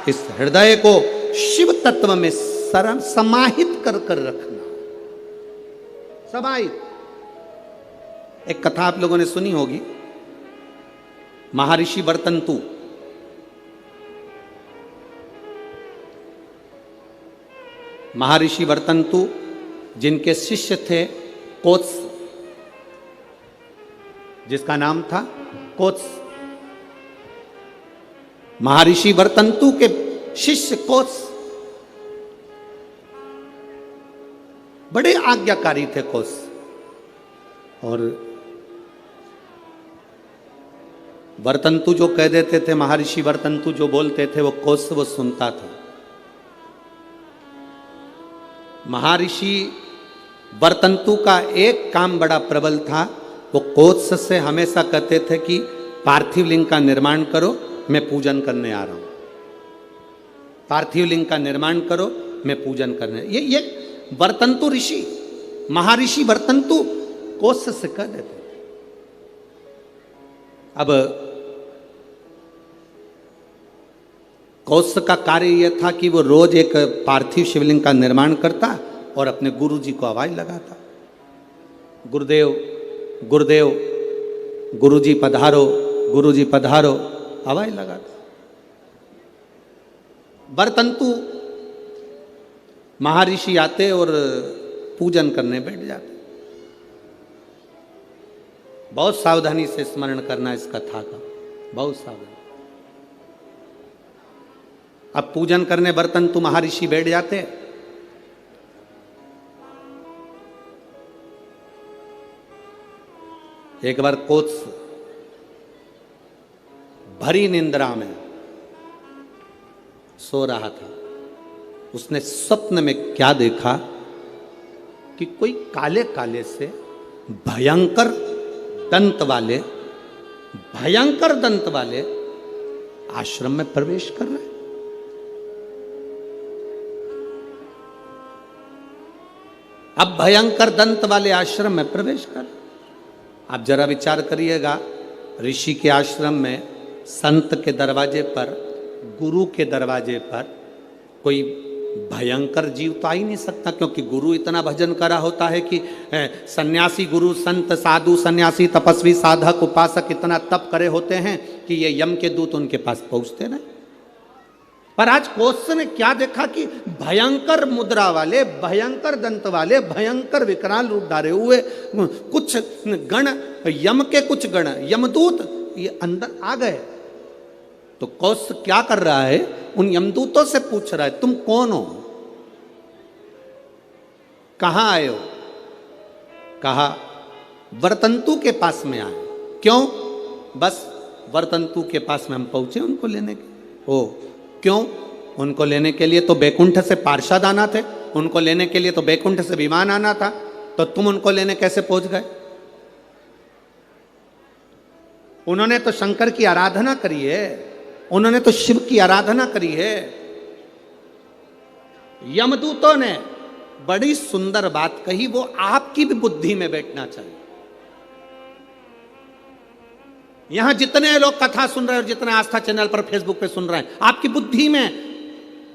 इस हृदय को शिव तत्व में समाहित कर कर रखना, समाहित। एक कथा आप लोगों ने सुनी होगी, महर्षि वर्तंतु। महर्षि वर्तंतु जिनके शिष्य थे कोत्स, जिसका नाम था कोत्स। महर्षि वर्तंतु के शिष्य कोत्स बड़े आज्ञाकारी थे कोत्स, और वर्तंतु जो कह देते थे, महर्षि वर्तंतु जो बोलते थे वो कोत्स वो सुनता था। महर्षि वर्तंतु का एक काम बड़ा प्रबल था, वो कोत्स से हमेशा कहते थे कि पार्थिव लिंग का निर्माण करो, मैं पूजन करने आ रहा हूं। पार्थिव लिंग का निर्माण करो, मैं पूजन करने। ये वर्तंतु ऋषि, महर्षि वर्तंतु कोत्स से कह देते थे। अब कोत्स का कार्य यह था कि वो रोज एक पार्थिव शिवलिंग का निर्माण करता और अपने गुरु जी को आवाज लगाता, गुरुदेव गुरुदेव, गुरु जी पधारो, गुरु जी पधारो, आवाज लगाता। वर्तंतु महर्षि आते और पूजन करने बैठ जाते। बहुत सावधानी से स्मरण करना इस कथा का, बहुत सावधानी। अब पूजन करने वर्तंतु महर्षि बैठ जाते। एक बार कोत्स भरी निंद्रा में सो रहा था। उसने स्वप्न में क्या देखा कि कोई काले काले से भयंकर दंत वाले आश्रम में प्रवेश कर रहे। अब भयंकर दंत वाले आश्रम में प्रवेश कर। आप जरा विचार करिएगा, ऋषि के आश्रम में संत के दरवाजे पर, गुरु के दरवाजे पर कोई भयंकर जीव तो आ ही नहीं सकता, क्योंकि गुरु इतना भजन करा होता है कि सन्यासी गुरु संत साधु सन्यासी तपस्वी साधक उपासक इतना तप करे होते हैं कि ये यम के दूत उनके पास पहुंचते नहीं। पर आज कोश ने क्या देखा कि भयंकर मुद्रा वाले, भयंकर दंत वाले, भयंकर विकराल रूप धारे हुए कुछ गण, यम के कुछ गण, यमदूत ये अंदर आ गए। तो कौश क्या कर रहा है, उन यमदूतों से पूछ रहा है तुम कौन हो, कहां आए हो। कहा वर्तंतु के पास में आए। क्यों? बस वर्तंतु के पास में हम पहुंचे उनको लेने के। ओ क्यों? उनको लेने के लिए तो बैकुंठ से पार्षद आना थे, उनको लेने के लिए तो बैकुंठ से विमान आना था, तो तुम उनको लेने कैसे पहुंच गए? उन्होंने तो शंकर की आराधना करी है, उन्होंने तो शिव की आराधना करी है। यमदूतों ने बड़ी सुंदर बात कही, वो आपकी भी बुद्धि में बैठना चाहिए। यहां जितने लोग कथा सुन रहे हैं और जितने आस्था चैनल पर फेसबुक पे सुन रहे हैं, आपकी बुद्धि में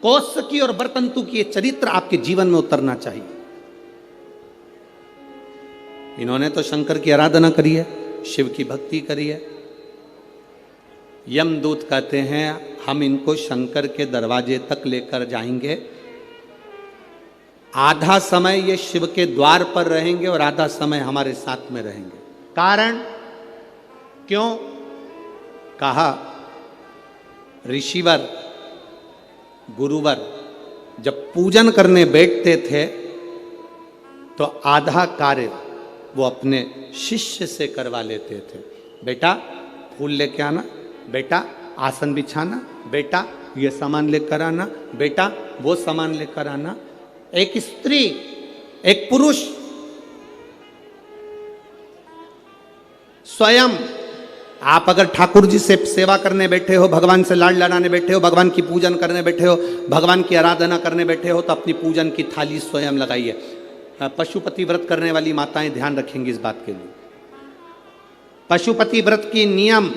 कौश की और वर्तंतु की ये चरित्र आपके जीवन में उतरना चाहिए। इन्होंने तो शंकर की आराधना करी है, शिव की भक्ति करी है। यमदूत कहते हैं हम इनको शंकर के दरवाजे तक लेकर जाएंगे, आधा समय ये शिव के द्वार पर रहेंगे और आधा समय हमारे साथ में रहेंगे। कारण क्यों? कहा ऋषिवर गुरुवर जब पूजन करने बैठते थे तो आधा कार्य वो अपने शिष्य से करवा लेते थे। बेटा फूल लेके आना, बेटा आसन बिछाना, बेटा ये सामान लेकर आना, बेटा वो सामान लेकर आना। एक स्त्री, एक पुरुष स्वयं, आप अगर ठाकुर जी से सेवा करने बैठे हो, भगवान से लाड लड़ाने बैठे हो, भगवान की पूजन करने बैठे हो, भगवान की आराधना करने बैठे हो, तो अपनी पूजन की थाली स्वयं लगाइए। पशुपति व्रत करने वाली माताएं ध्यान रखेंगी इस बात के लिए। पशुपति व्रत की नियम,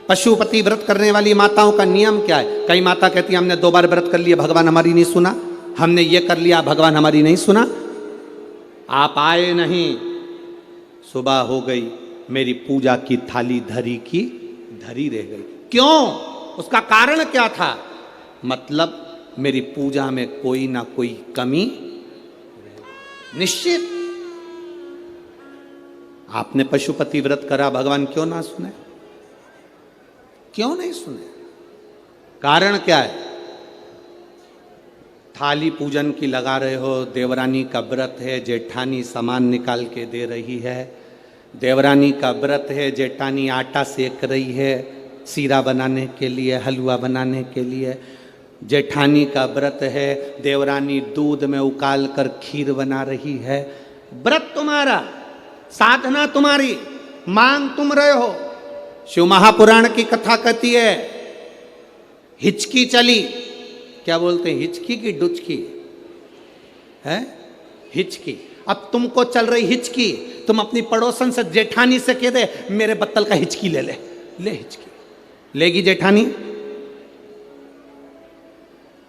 पशुपति व्रत करने वाली माताओं का नियम क्या है? कई माता कहती है हमने 2 बार व्रत कर लिया, भगवान हमारी नहीं सुना, हमने ये कर लिया, भगवान हमारी नहीं सुना। आप आए नहीं, सुबह हो गई, मेरी पूजा की थाली धरी की धरी रह गई। क्यों? उसका कारण क्या था? मतलब मेरी पूजा में कोई ना कोई कमी निश्चित। आपने पशुपति व्रत करा, भगवान क्यों ना सुने? क्यों नहीं सुने? कारण क्या है? थाली पूजन की लगा रहे हो, देवरानी का व्रत है, जेठानी सामान निकाल के दे रही है, देवरानी का व्रत है, जेठानी आटा सेक रही है सीरा बनाने के लिए, हलवा बनाने के लिए, जेठानी का व्रत है, देवरानी दूध में उकाल कर खीर बना रही है। व्रत तुम्हारा, साधना तुम्हारी, मांग तुम रहे हो। शिव महापुराण की कथा कहती है हिचकी चली, क्या बोलते हैं, हिचकी की डुचकी है, हिचकी। अब तुमको चल रही हिचकी, तुम अपनी पड़ोसन से जेठानी से कह दे मेरे बत्तल का हिचकी ले ले, ले हिचकी लेगी जेठानी?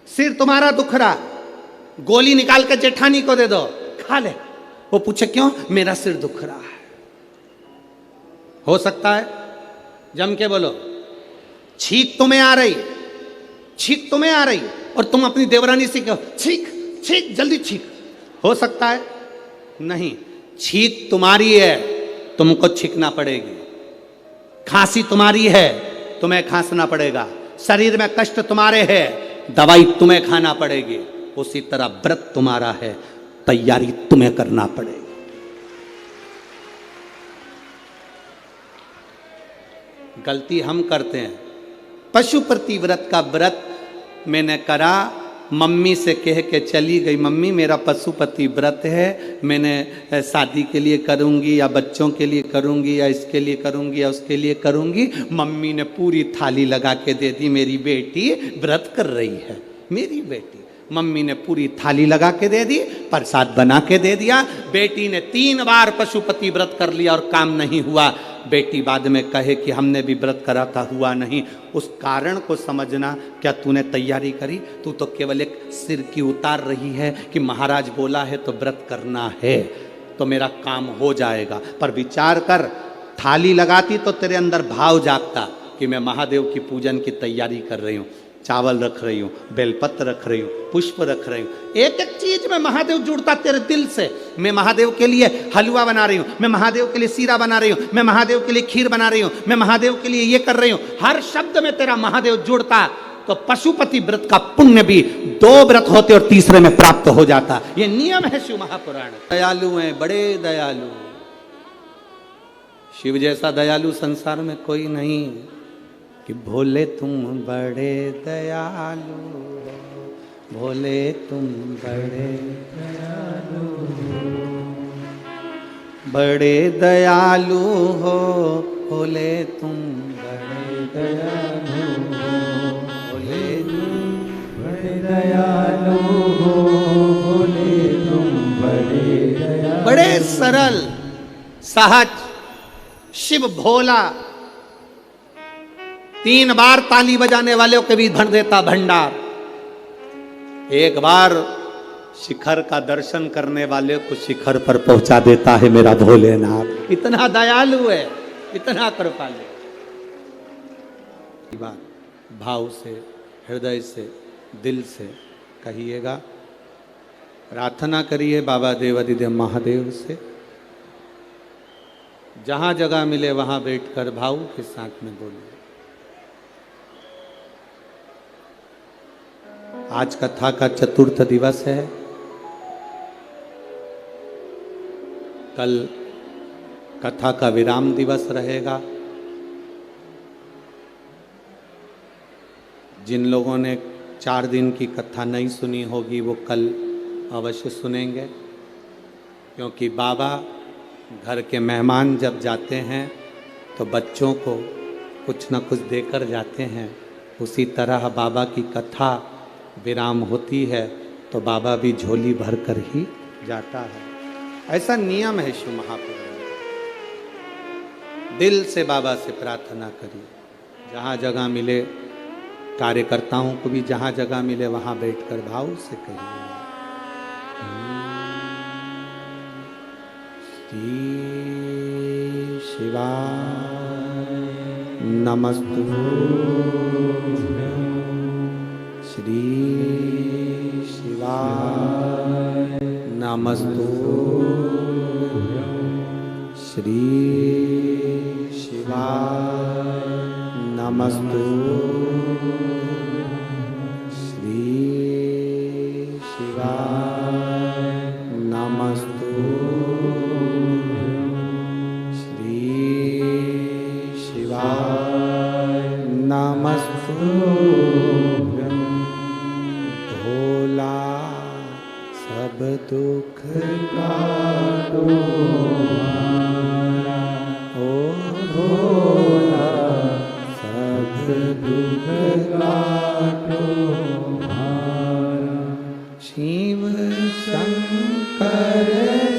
सिर तुम्हारा दुख रहा, गोली निकाल के जेठानी को दे दो, खा ले, वो पूछे क्यों? मेरा सिर दुख रहा है। हो सकता है? जम के बोलो। छींक तुम्हें आ रही, छींक तुम्हें आ रही और तुम अपनी देवरानी से कहो छींक छींक जल्दी छींक। हो सकता है? नहीं। छींक तुम्हारी है, तुमको छींकना पड़ेगी। खांसी तुम्हारी है, तुम्हें खांसना पड़ेगा। शरीर में कष्ट तुम्हारे है, दवाई तुम्हें खाना पड़ेगी। उसी तरह व्रत तुम्हारा है, तैयारी तुम्हें करना पड़ेगी। गलती हम करते हैं। पशुपति व्रत का व्रत मैंने करा, मम्मी से कह के चली गई, मम्मी मेरा पशुपति व्रत है, मैंने शादी के लिए करूंगी या बच्चों के लिए करूंगी या इसके लिए करूंगी या उसके लिए करूंगी। मम्मी ने पूरी थाली लगा के दे दी, मेरी बेटी व्रत कर रही है, मेरी बेटी। मम्मी ने पूरी थाली लगा के दे दी, प्रसाद बना के दे दिया। बेटी ने 3 बार पशुपति व्रत कर लिया और काम नहीं हुआ। बेटी बाद में कहे कि हमने भी व्रत करा था, हुआ नहीं। उस कारण को समझना। क्या तूने तैयारी करी? तू तो केवल एक सिर की उतार रही है कि महाराज बोला है तो व्रत करना है तो मेरा काम हो जाएगा। पर विचार कर, थाली लगाती तो तेरे अंदर भाव जागता कि मैं महादेव की पूजन की तैयारी कर रही हूँ। चावल रख रही हूँ, बेलपत्र रख रही हूँ, पुष्प रख रही हूँ। एक एक चीज में महादेव जुड़ता तेरे दिल से। मैं महादेव के लिए हलवा बना रही हूँ, मैं महादेव के लिए सीरा बना रही हूँ, मैं महादेव के लिए खीर बना रही हूँ, मैं महादेव के लिए ये कर रही हूँ। हर शब्द में तेरा महादेव जुड़ता तो पशुपति व्रत का पुण्य भी 2 व्रत होते और तीसरे में प्राप्त हो जाता। ये नियम है शिव महापुराण। दयालु हैं, बड़े दयालु। शिव जैसा दयालु संसार में कोई नहीं। कि भोले तुम बड़े दयालु हो, भोले तुम बड़े दयालु हो, बड़े दयालु हो, भोले तुम बड़े दयालु हो, भोले तुम बड़े दयालु हो, भोले तुम बड़े दयालु। बड़े सरल सहज शिव भोला। 3 बार ताली बजाने वालों के भी भर देता भंडार। 1 बार शिखर का दर्शन करने वाले को शिखर पर पहुंचा देता है मेरा भोलेनाथ। इतना दयालु है, इतना कृपालु। बात भाव से, हृदय से, दिल से कहिएगा। प्रार्थना करिए बाबा देवादिदेव महादेव से। जहां जगह मिले वहां बैठकर भाव के साथ में बोलिए। आज कथा का चतुर्थ दिवस है। कल कथा का विराम दिवस रहेगा। जिन लोगों ने 4 दिन की कथा नहीं सुनी होगी वो कल अवश्य सुनेंगे, क्योंकि बाबा घर के मेहमान जब जाते हैं तो बच्चों को कुछ न कुछ देकर जाते हैं। उसी तरह बाबा की कथा विराम होती है तो बाबा भी झोली भर कर ही जाता है। ऐसा नियम है शिव महापुराण। दिल से बाबा से प्रार्थना करिए। जहाँ जगह मिले, कार्यकर्ताओं को भी जहाँ जगह मिले वहाँ बैठकर भाव से कहिए। श्री शिवाय नमस्तुभ्यं, श्री शिवाय नमस्तुभ्यं, श्री शिवाय नमस्तुभ्यं, श्री शिवाय नमस्तुभ्यं, श्री शिवाय नमस्तुभ्यं। भोला सब दुख काटो हमारा, ओ भोला सब दुख काटो हमारा। शिव शंकर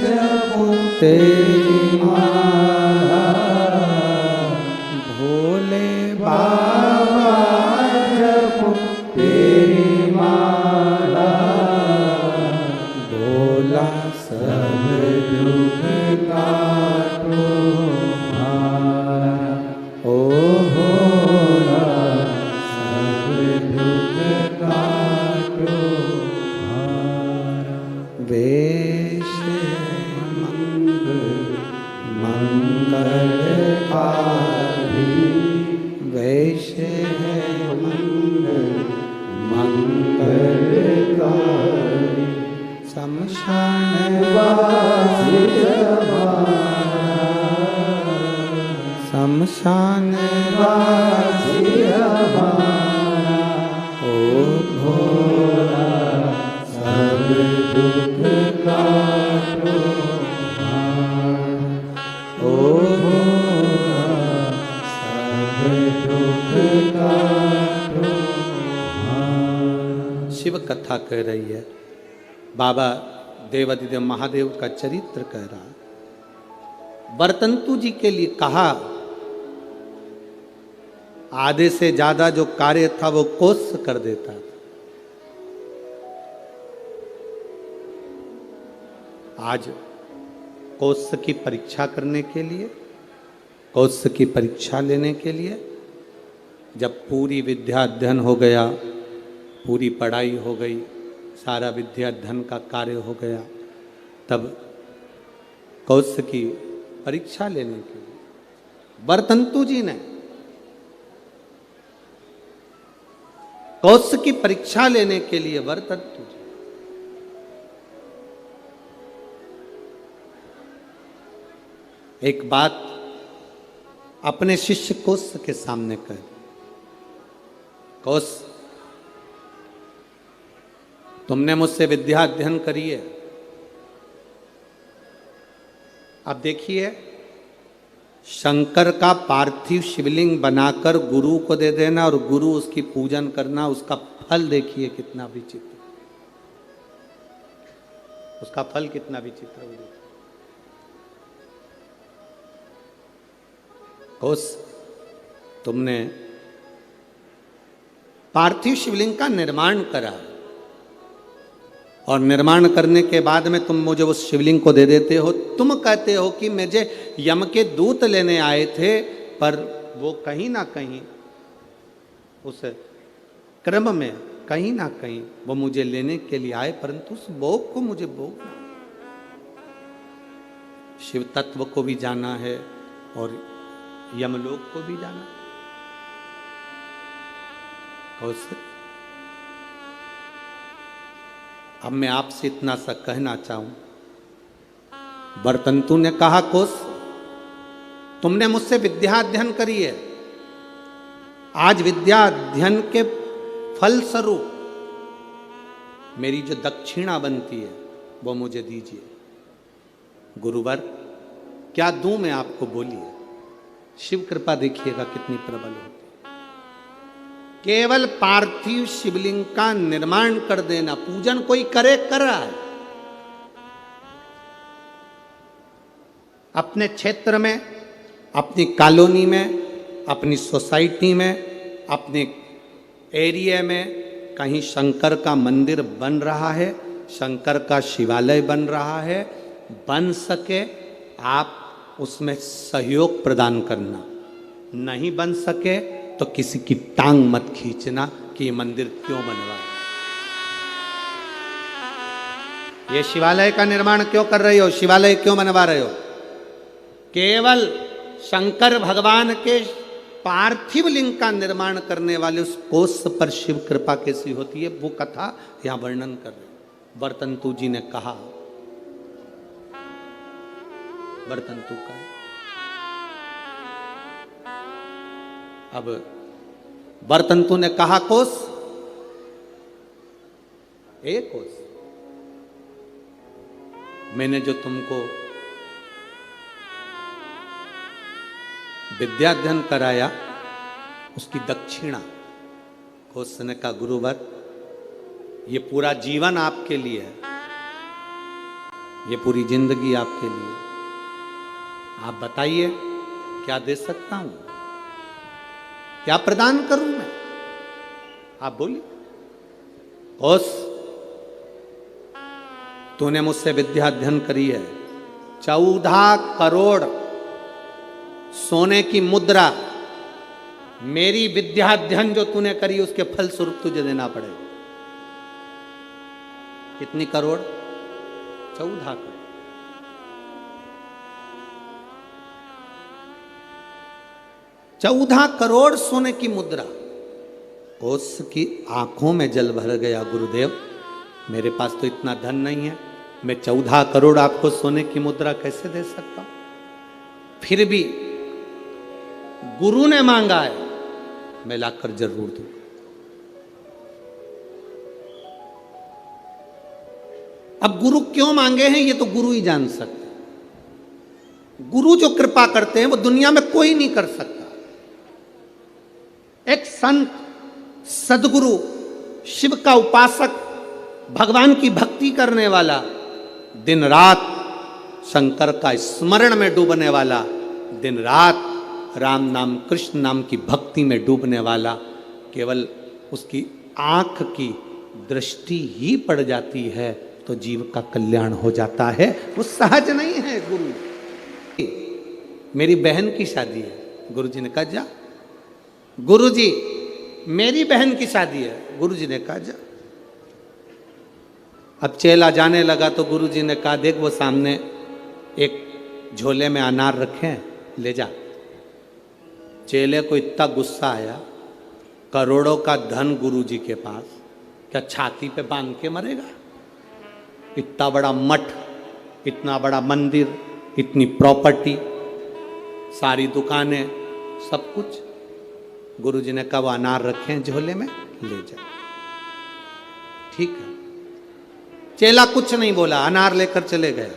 जपो तेरी माला, भोले बाबा जपो तेरी माला, भोला सब दुख काटो हमारा, ओ भोला सब दुख काटो हमारा। वेश मंगलकारी, वेश है मंगलकारी। शमशान वासी हमारा, शमशान वासी हमारा, ओ भोला सब दुख काटो हमारा, ओ भोला सब दुख काटो हमारा। शिव कथा कह रही है। बाबा देवादिदेव महादेव का चरित्र कह रहा। वर्तंतु जी के लिए कहा, आधे से ज्यादा जो कार्य था वो कोस कर देता था। आज कोस की परीक्षा करने के लिए, कोस की परीक्षा लेने के लिए जब पूरी विद्या अध्ययन हो गया, पूरी पढ़ाई हो गई, सारा विद्या धन का कार्य हो गया, तब कौत्स की परीक्षा लेने के लिए वरतंतु जी ने कौत्स की परीक्षा लेने के लिए वरतंतु जी एक बात अपने शिष्य कौत्स के सामने कह दी, कौत्स तुमने मुझसे विद्या अध्ययन करी है, अब देखिए शंकर का पार्थिव शिवलिंग बनाकर गुरु को दे देना और गुरु उसकी पूजन करना, उसका फल देखिए कितना विचित्र, उसका फल कितना विचित्र हो। कौत्स तुमने पार्थिव शिवलिंग का निर्माण करा और निर्माण करने के बाद में तुम मुझे उस शिवलिंग को दे देते हो। तुम कहते हो कि मुझे यम के दूत लेने आए थे, पर वो कहीं ना कहीं उस क्रम में कहीं ना कहीं वो मुझे लेने के लिए आए, परंतु उस भोग को मुझे भोगना, शिव तत्व को भी जाना है और यमलोक को भी जाना। कौत्स अब मैं आपसे इतना सा कहना चाहूं, वरतंतु ने कहा कौत्स तुमने मुझसे विद्या अध्ययन करी है, आज विद्या अध्ययन के फल स्वरूप मेरी जो दक्षिणा बनती है वो मुझे दीजिए। गुरुवर क्या दूं मैं आपको, बोलिए। शिव कृपा देखिएगा कितनी प्रबल होती, केवल पार्थिव शिवलिंग का निर्माण कर देना, पूजन कोई करे कर रहा है, अपने क्षेत्र में, अपनी कॉलोनी में, अपनी सोसाइटी में, अपने एरिया में कहीं शंकर का मंदिर बन रहा है, शंकर का शिवालय बन रहा है, बन सके आप उसमें सहयोग प्रदान करना, नहीं बन सके तो किसी की टांग मत खींचना कि ये मंदिर क्यों बनवा, ये शिवालय का निर्माण क्यों कर रहे हो, शिवालय क्यों बनवा रहे हो। केवल शंकर भगवान के पार्थिव लिंग का निर्माण करने वाले उस कौत्स पर शिव कृपा कैसी होती है, वो कथा यहां वर्णन कर रहे। वरतंतु जी ने कहा, वरतंतु का अब वरतंतु ने कहा कौत्स, ए कौत्स मैंने जो तुमको विद्या अध्ययन कराया उसकी दक्षिणा। कौत्स ने कहा गुरुवर ये पूरा जीवन आपके लिए है, ये पूरी जिंदगी आपके लिए, आप बताइए क्या दे सकता हूं, क्या प्रदान करूं मैं, आप बोलिए। कौत्स तूने मुझसे विद्या अध्ययन करी है, 14 करोड़ सोने की मुद्रा मेरी विद्या अध्ययन जो तूने करी उसके फल स्वरूप तुझे देना पड़ेगा। कितनी करोड़? 14 करोड़। 14 करोड़ सोने की मुद्रा। कौत्स की आंखों में जल भर गया, गुरुदेव मेरे पास तो इतना धन नहीं है, मैं 14 करोड़ आपको सोने की मुद्रा कैसे दे सकता हूं। फिर भी गुरु ने मांगा है, मैं लाकर जरूर दूंगा। अब गुरु क्यों मांगे हैं ये तो गुरु ही जान सकते हैं। गुरु जो कृपा करते हैं वो दुनिया में कोई नहीं कर सकता। एक संत, सदगुरु, शिव का उपासक, भगवान की भक्ति करने वाला, दिन रात शंकर का स्मरण में डूबने वाला, दिन रात राम नाम कृष्ण नाम की भक्ति में डूबने वाला, केवल उसकी आंख की दृष्टि ही पड़ जाती है तो जीव का कल्याण हो जाता है। वो सहज नहीं है। गुरु, मेरी बहन की शादी है, गुरु जी ने कहा जा। गुरु जी मेरी बहन की शादी है। गुरुजी ने कहा जा। अब चेला जाने लगा तो गुरुजी ने कहा देख वो सामने एक झोले में अनार रखे हैं, ले जा। चेले को इतना गुस्सा आया, करोड़ों का धन गुरुजी के पास, क्या छाती पे बांध के मरेगा? इतना बड़ा मठ, इतना बड़ा मंदिर, इतनी प्रॉपर्टी, सारी दुकानें, सब कुछ। गुरुजी ने कहा वो अनार रखे हैं झोले में, ले जा। ठीक है। चेला कुछ नहीं बोला, अनार लेकर चले गए।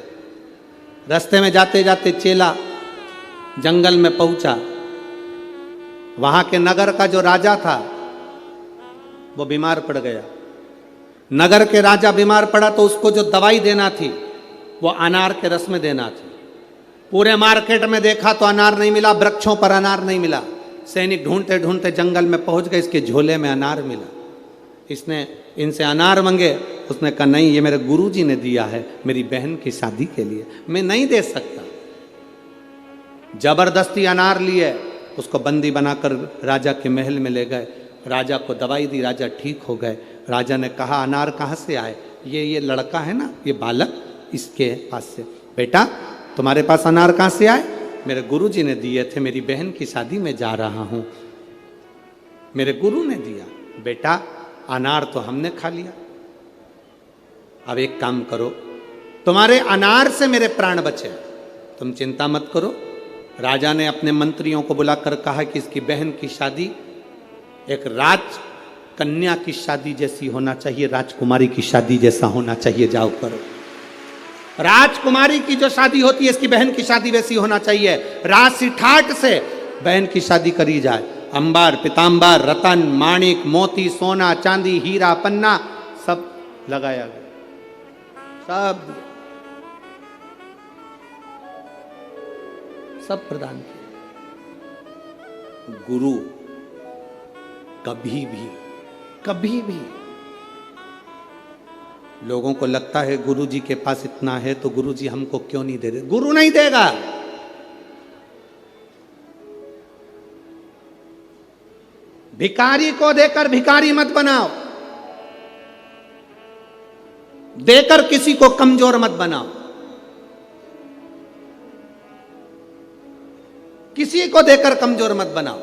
रास्ते में जाते जाते चेला जंगल में पहुंचा। वहां के नगर का जो राजा था वो बीमार पड़ गया। नगर के राजा बीमार पड़ा तो उसको जो दवाई देना थी वो अनार के रस में देना थी। पूरे मार्केट में देखा तो अनार नहीं मिला, वृक्षों पर अनार नहीं मिला। सैनिक ढूंढते ढूंढते जंगल में पहुंच गए, इसके झोले में अनार मिला। इसने इनसे अनार मांगे, उसने कहा नहीं ये मेरे गुरुजी ने दिया है मेरी बहन की शादी के लिए, मैं नहीं दे सकता। जबरदस्ती अनार लिए, उसको बंदी बनाकर राजा के महल में ले गए। राजा को दवाई दी, राजा ठीक हो गए। राजा ने कहा अनार कहाँ से आए? ये लड़का है ना, ये बालक, इसके पास से। बेटा तुम्हारे पास अनार कहाँ से आए? मेरे गुरुजी ने दिए थे, मेरी बहन की शादी में जा रहा हूँ, मेरे गुरु ने दिया। बेटा अनार तो हमने खा लिया, अब एक काम करो, तुम्हारे अनार से मेरे प्राण बचे, तुम चिंता मत करो। राजा ने अपने मंत्रियों को बुलाकर कहा कि इसकी बहन की शादी एक राज कन्या की शादी जैसी होना चाहिए, राजकुमारी की शादी जैसा होना चाहिए, जाओ करो। राजकुमारी की जो शादी होती है इसकी बहन की शादी वैसी होना चाहिए। राशि ठाट से बहन की शादी करी जाए। अंबार, पीतांबर, रतन, माणिक, मोती, सोना, चांदी, हीरा, पन्ना सब लगाया गया, सब प्रदान किया। गुरु कभी भी लोगों को लगता है गुरु जी के पास इतना है तो गुरु जी हमको क्यों नहीं दे रहे? गुरु नहीं देगा। भिखारी को देकर भिखारी मत बनाओ, देकर किसी को कमजोर मत बनाओ। किसी को देकर कमजोर मत बनाओ।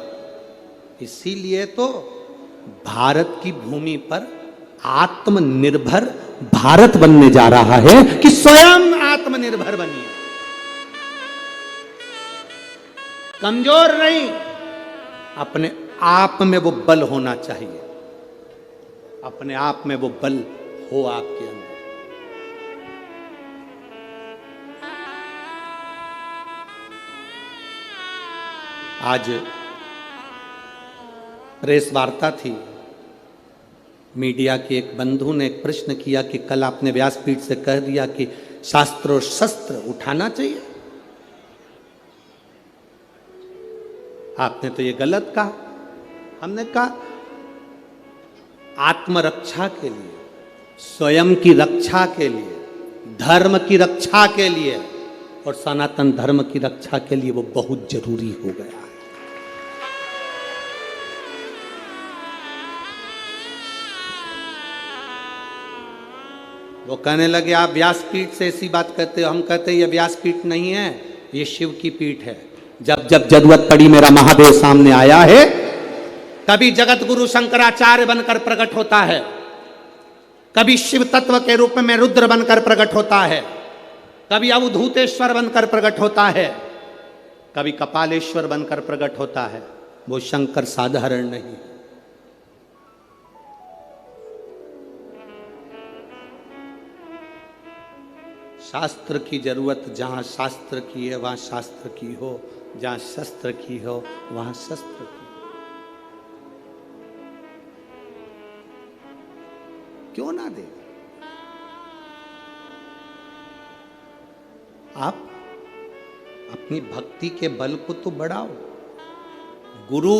इसीलिए तो भारत की भूमि पर आत्मनिर्भर भारत बनने जा रहा है कि स्वयं आत्मनिर्भर बनिए, कमजोर नहीं। अपने आप में वो बल होना चाहिए, अपने आप में वो बल हो आपके अंदर। आज प्रेस वार्ता थी, मीडिया के एक बंधु ने एक प्रश्न किया कि कल आपने व्यासपीठ से कह दिया कि शास्त्र और शस्त्र उठाना चाहिए, आपने तो ये गलत कहा। हमने कहा आत्मरक्षा के लिए, स्वयं की रक्षा के लिए, धर्म की रक्षा के लिए और सनातन धर्म की रक्षा के लिए वो बहुत जरूरी हो गया है। वो कहने लगे आप व्यासपीठ से ऐसी बात कहते हो। हम कहते ये व्यासपीठ नहीं है, ये शिव की पीठ है। जब जब जरूरत पड़ी मेरा महादेव सामने आया है। कभी जगत गुरु शंकराचार्य बनकर प्रकट होता है, कभी शिव तत्व के रूप में रुद्र बनकर प्रकट होता है, कभी अवधूतेश्वर बनकर प्रकट होता है, कभी कपालेश्वर बनकर प्रकट होता है। वो शंकर साधारण नहीं। शास्त्र की जरूरत जहां शास्त्र की है वहां शास्त्र की हो, जहां शस्त्र की हो वहां शस्त्र की। क्यों ना दे? आप अपनी भक्ति के बल को तो बढ़ाओ। गुरु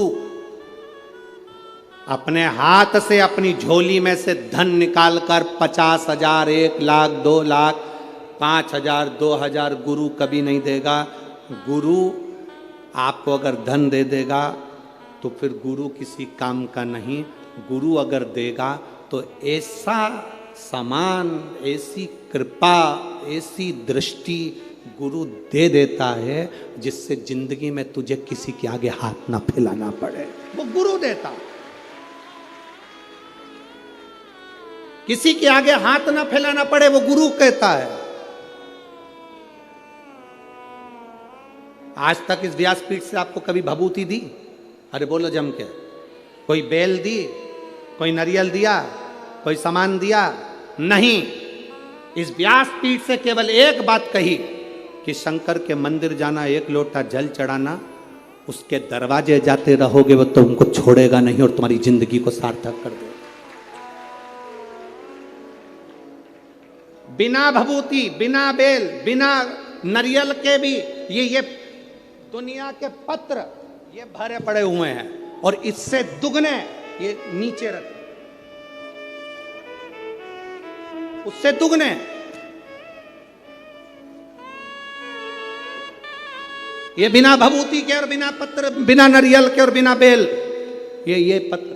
अपने हाथ से अपनी झोली में से धन निकालकर 50,000, 1 लाख, 2 लाख, 5,000, 2,000 गुरु कभी नहीं देगा। गुरु आपको अगर धन दे देगा तो फिर गुरु किसी काम का नहीं। गुरु अगर देगा तो ऐसा समान, ऐसी कृपा, ऐसी दृष्टि गुरु दे देता है जिससे जिंदगी में तुझे किसी के आगे हाथ ना फैलाना पड़े। वो गुरु देता, किसी के आगे हाथ ना फैलाना पड़े, वो गुरु कहता है। आज तक इस व्यासपीठ से आपको कभी भभूति दी? अरे बोलो जम के। कोई बेल दी, कोई नारियल दिया, कोई सामान दिया? नहीं। इस व्यासपीठ से केवल एक बात कही कि शंकर के मंदिर जाना, एक लोटा जल चढ़ाना, उसके दरवाजे जाते रहोगे वो तुमको छोड़ेगा नहीं और तुम्हारी जिंदगी को सार्थक कर देगा। बिना भभूति, बिना बेल, बिना नारियल के भी ये दुनिया के पत्र ये भरे पड़े हुए हैं, और इससे दुगने ये नीचे रख, उससे दुगने। ये बिना भभूति के और बिना पत्र, बिना नारियल के और बिना बेल, ये पत्र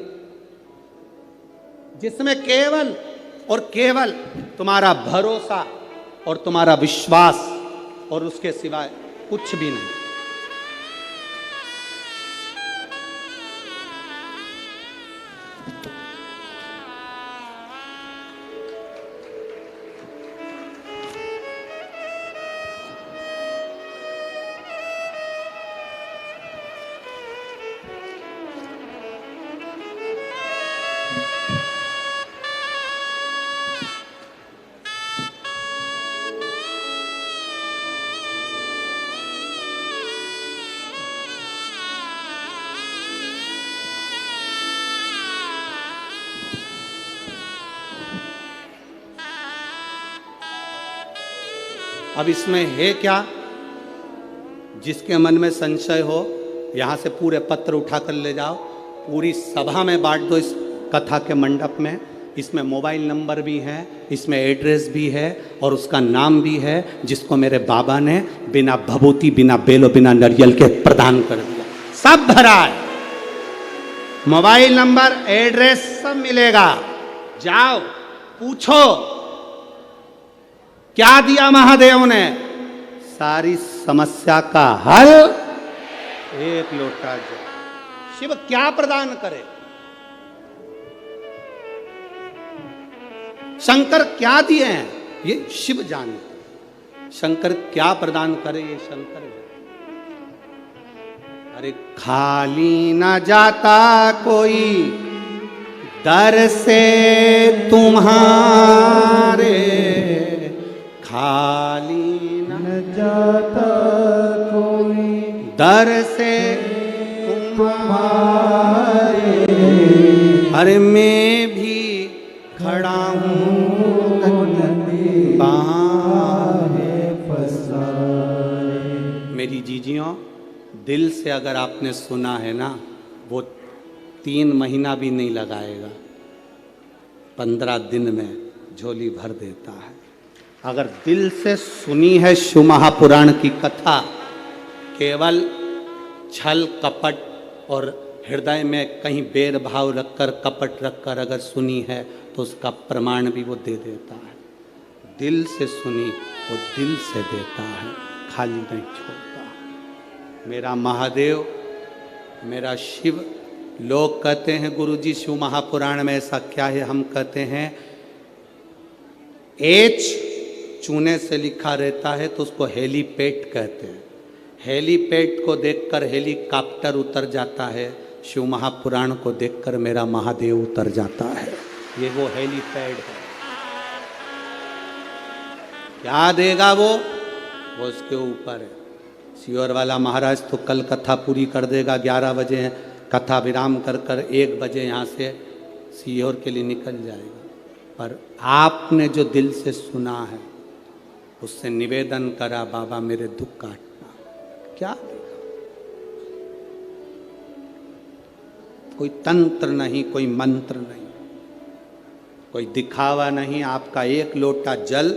जिसमें केवल और केवल तुम्हारा भरोसा और तुम्हारा विश्वास, और उसके सिवाय कुछ भी नहीं। अब इसमें है क्या? जिसके मन में संशय हो यहाँ से पूरे पत्र उठाकर ले जाओ, पूरी सभा में बांट दो, इस कथा के मंडप में। इसमें मोबाइल नंबर भी है, इसमें एड्रेस भी है, और उसका नाम भी है जिसको मेरे बाबा ने बिना भभूति, बिना बेलो, बिना नारियल के प्रदान कर दिया। सब भरा है, मोबाइल नंबर, एड्रेस सब मिलेगा। जाओ पूछो क्या दिया महादेव ने? सारी समस्या का हल, एक लोटा जल। शिव क्या प्रदान करे? शंकर क्या दिए हैं ये शिव जानते। शंकर क्या प्रदान करे ये शंकर जानते। अरे खाली ना जाता कोई दर से तुम्हारे, खाली न जाता कोई दर से तुम्हारे। अरे मैं भी खड़ा हूँ मेरी जीजियों, दिल से अगर आपने सुना है ना, वो 3 महीना भी नहीं लगाएगा, 15 दिन में झोली भर देता है। अगर दिल से सुनी है शिव महापुराण की कथा, केवल छल कपट और हृदय में कहीं बैर भाव रखकर, कपट रखकर अगर सुनी है, तो उसका प्रमाण भी वो दे देता है। दिल से सुनी वो दिल से देता है, खाली नहीं छोड़ता। मेरा महादेव, मेरा शिव। लोग कहते हैं गुरुजी शिव महापुराण में ऐसा क्या है? हम कहते हैं एच चूने से लिखा रहता है तो उसको हेलीपैड कहते हैं। हेलीपैड को देखकर हेलीकॉप्टर उतर जाता है, शिव महापुराण को देखकर मेरा महादेव उतर जाता है। ये वो हेलीपैड है। क्या देगा वो उसके ऊपर है। सीहोर वाला महाराज तो कल कथा पूरी कर देगा, 11 बजे कथा विराम कर 1 बजे यहाँ से सीहोर के लिए निकल जाएगा। पर आपने जो दिल से सुना है, उससे निवेदन करा, बाबा मेरे दुख काटना, क्या देगा? कोई तंत्र नहीं, कोई मंत्र नहीं, कोई दिखावा नहीं। आपका एक लोटा जल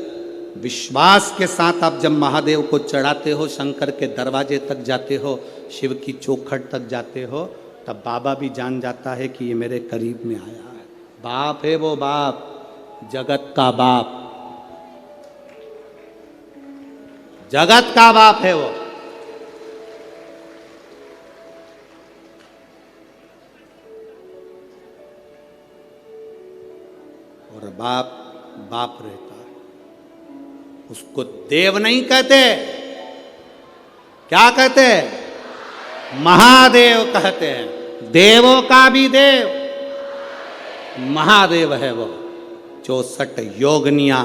विश्वास के साथ आप जब महादेव को चढ़ाते हो, शंकर के दरवाजे तक जाते हो, शिव की चौखट तक जाते हो, तब बाबा भी जान जाता है कि ये मेरे करीब में आया है। बाप है वो बाप, जगत का बाप, जगत का बाप है वो। और बाप बाप रहता है, उसको देव नहीं कहते, क्या कहते हैं? महादेव कहते हैं। देवों का भी देव महादेव है वो। 64 योगनिया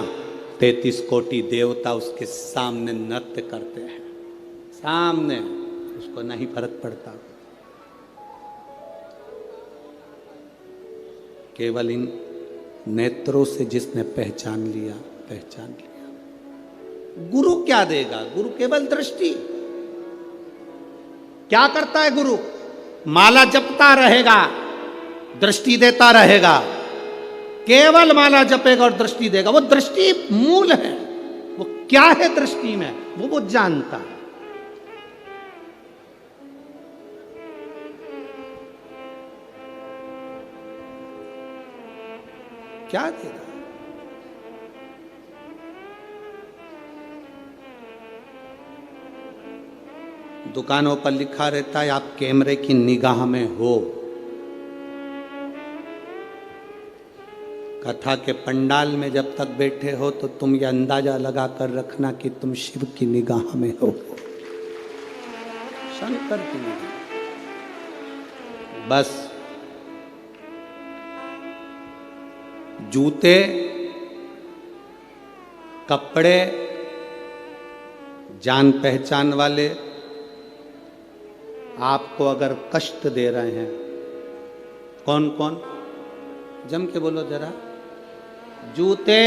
33 कोटि देवता उसके सामने नृत्य करते हैं, सामने, उसको नहीं फर्क पड़ता। केवल इन नेत्रों से जिसने पहचान लिया, पहचान लिया। गुरु क्या देगा? गुरु केवल दृष्टि। क्या करता है गुरु? माला जपता रहेगा, दृष्टि देता रहेगा। केवल माला जपेगा और दृष्टि देगा। वो दृष्टि मूल है। वो क्या है दृष्टि में, वो जानता है। क्या दे रहा है? दुकानों पर लिखा रहता है आप कैमरे की निगाह में हो। कथा के पंडाल में जब तक बैठे हो तो तुम ये अंदाजा लगा कर रखना कि तुम शिव की निगाह में हो, शंकर की निगाह। बस जूते, कपड़े, जान पहचान वाले आपको अगर कष्ट दे रहे हैं, कौन कौन? जम के बोलो जरा। जूते,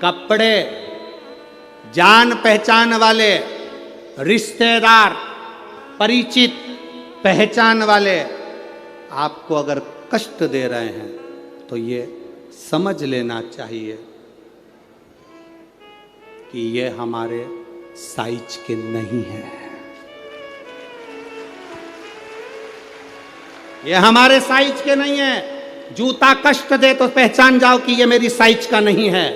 कपड़े, जान पहचान वाले, रिश्तेदार, परिचित, पहचान वाले आपको अगर कष्ट दे रहे हैं तो ये समझ लेना चाहिए कि ये हमारे साइज के नहीं है। ये हमारे साइज के नहीं है। जूता कष्ट दे तो पहचान जाओ कि ये मेरी साइज का नहीं है।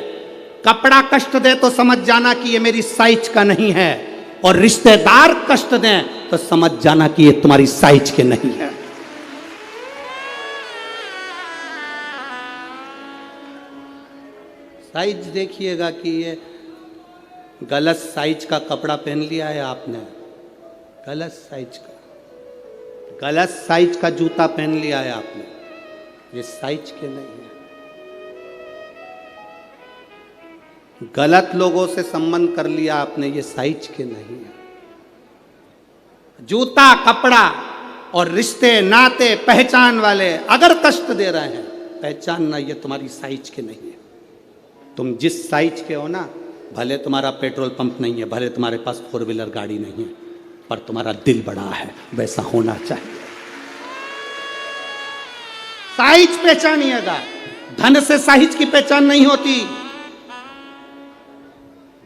कपड़ा कष्ट दे तो समझ जाना कि ये मेरी साइज का नहीं है। और रिश्तेदार कष्ट दें तो समझ जाना कि ये तुम्हारी साइज के नहीं है। साइज देखिएगा कि ये गलत साइज का कपड़ा पहन लिया है आपने, गलत साइज का, गलत साइज का जूता पहन लिया है आपने, ये साइज के नहीं है। गलत लोगों से संबंध कर लिया आपने, ये साइज के नहीं है। जूता, कपड़ा और रिश्ते, नाते, पहचान वाले अगर कष्ट दे रहे हैं, पहचानना ये तुम्हारी साइज के नहीं है। तुम जिस साइज के हो ना, भले तुम्हारा पेट्रोल पंप नहीं है, भले तुम्हारे पास 4 व्हीलर गाड़ी नहीं है, पर तुम्हारा दिल बड़ा है, वैसा होना चाहिए। साइज पहचानिएगा। धन से साइज की पहचान नहीं होती।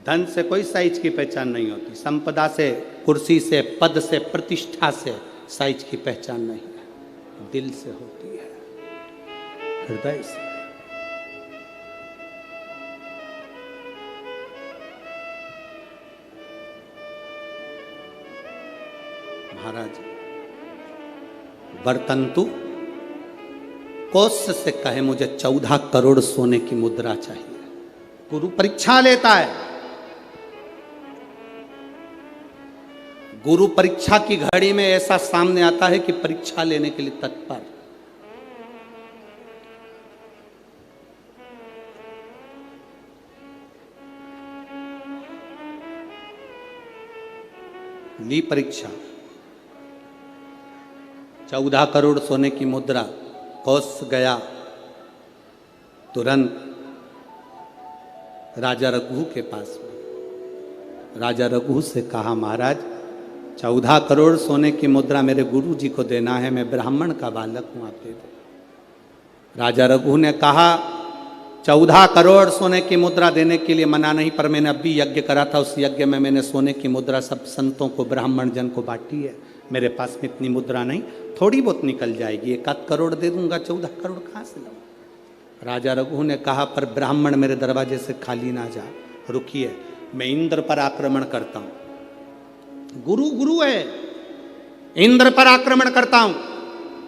धन से कोई साइज की पहचान नहीं होती। संपदा से, कुर्सी से, पद से, प्रतिष्ठा से साइज की पहचान नहीं है। दिल से होती है, हृदय से। महाराज वर्तंतु कोष से कहे मुझे 14 करोड़ सोने की मुद्रा चाहिए। गुरु परीक्षा लेता है। गुरु परीक्षा की घड़ी में ऐसा सामने आता है कि परीक्षा लेने के लिए तत्पर। ली परीक्षा, 14 करोड़ सोने की मुद्रा, कोष गया, तुरंत राजा रघु के पास में। राजा रघु से कहा महाराज 14 करोड़ सोने की मुद्रा मेरे गुरु जी को देना है, मैं ब्राह्मण का बालक हूं, आप दे दो। राजा रघु ने कहा 14 करोड़ सोने की मुद्रा देने के लिए मना नहीं, पर मैंने अभी यज्ञ करा था, उस यज्ञ में मैंने सोने की मुद्रा सब संतों को, ब्राह्मण जन को बांटी है, मेरे पास में इतनी मुद्रा नहीं, थोड़ी बहुत निकल जाएगी, 1 करोड़ दे दूंगा, 14 करोड़ कहाँ से लाऊं। राजा रघु ने कहा, पर ब्राह्मण मेरे दरवाजे से खाली ना जा, रुकिए, मैं इंद्र पर आक्रमण करता हूं। गुरु गुरु है, इंद्र पर आक्रमण करता हूं।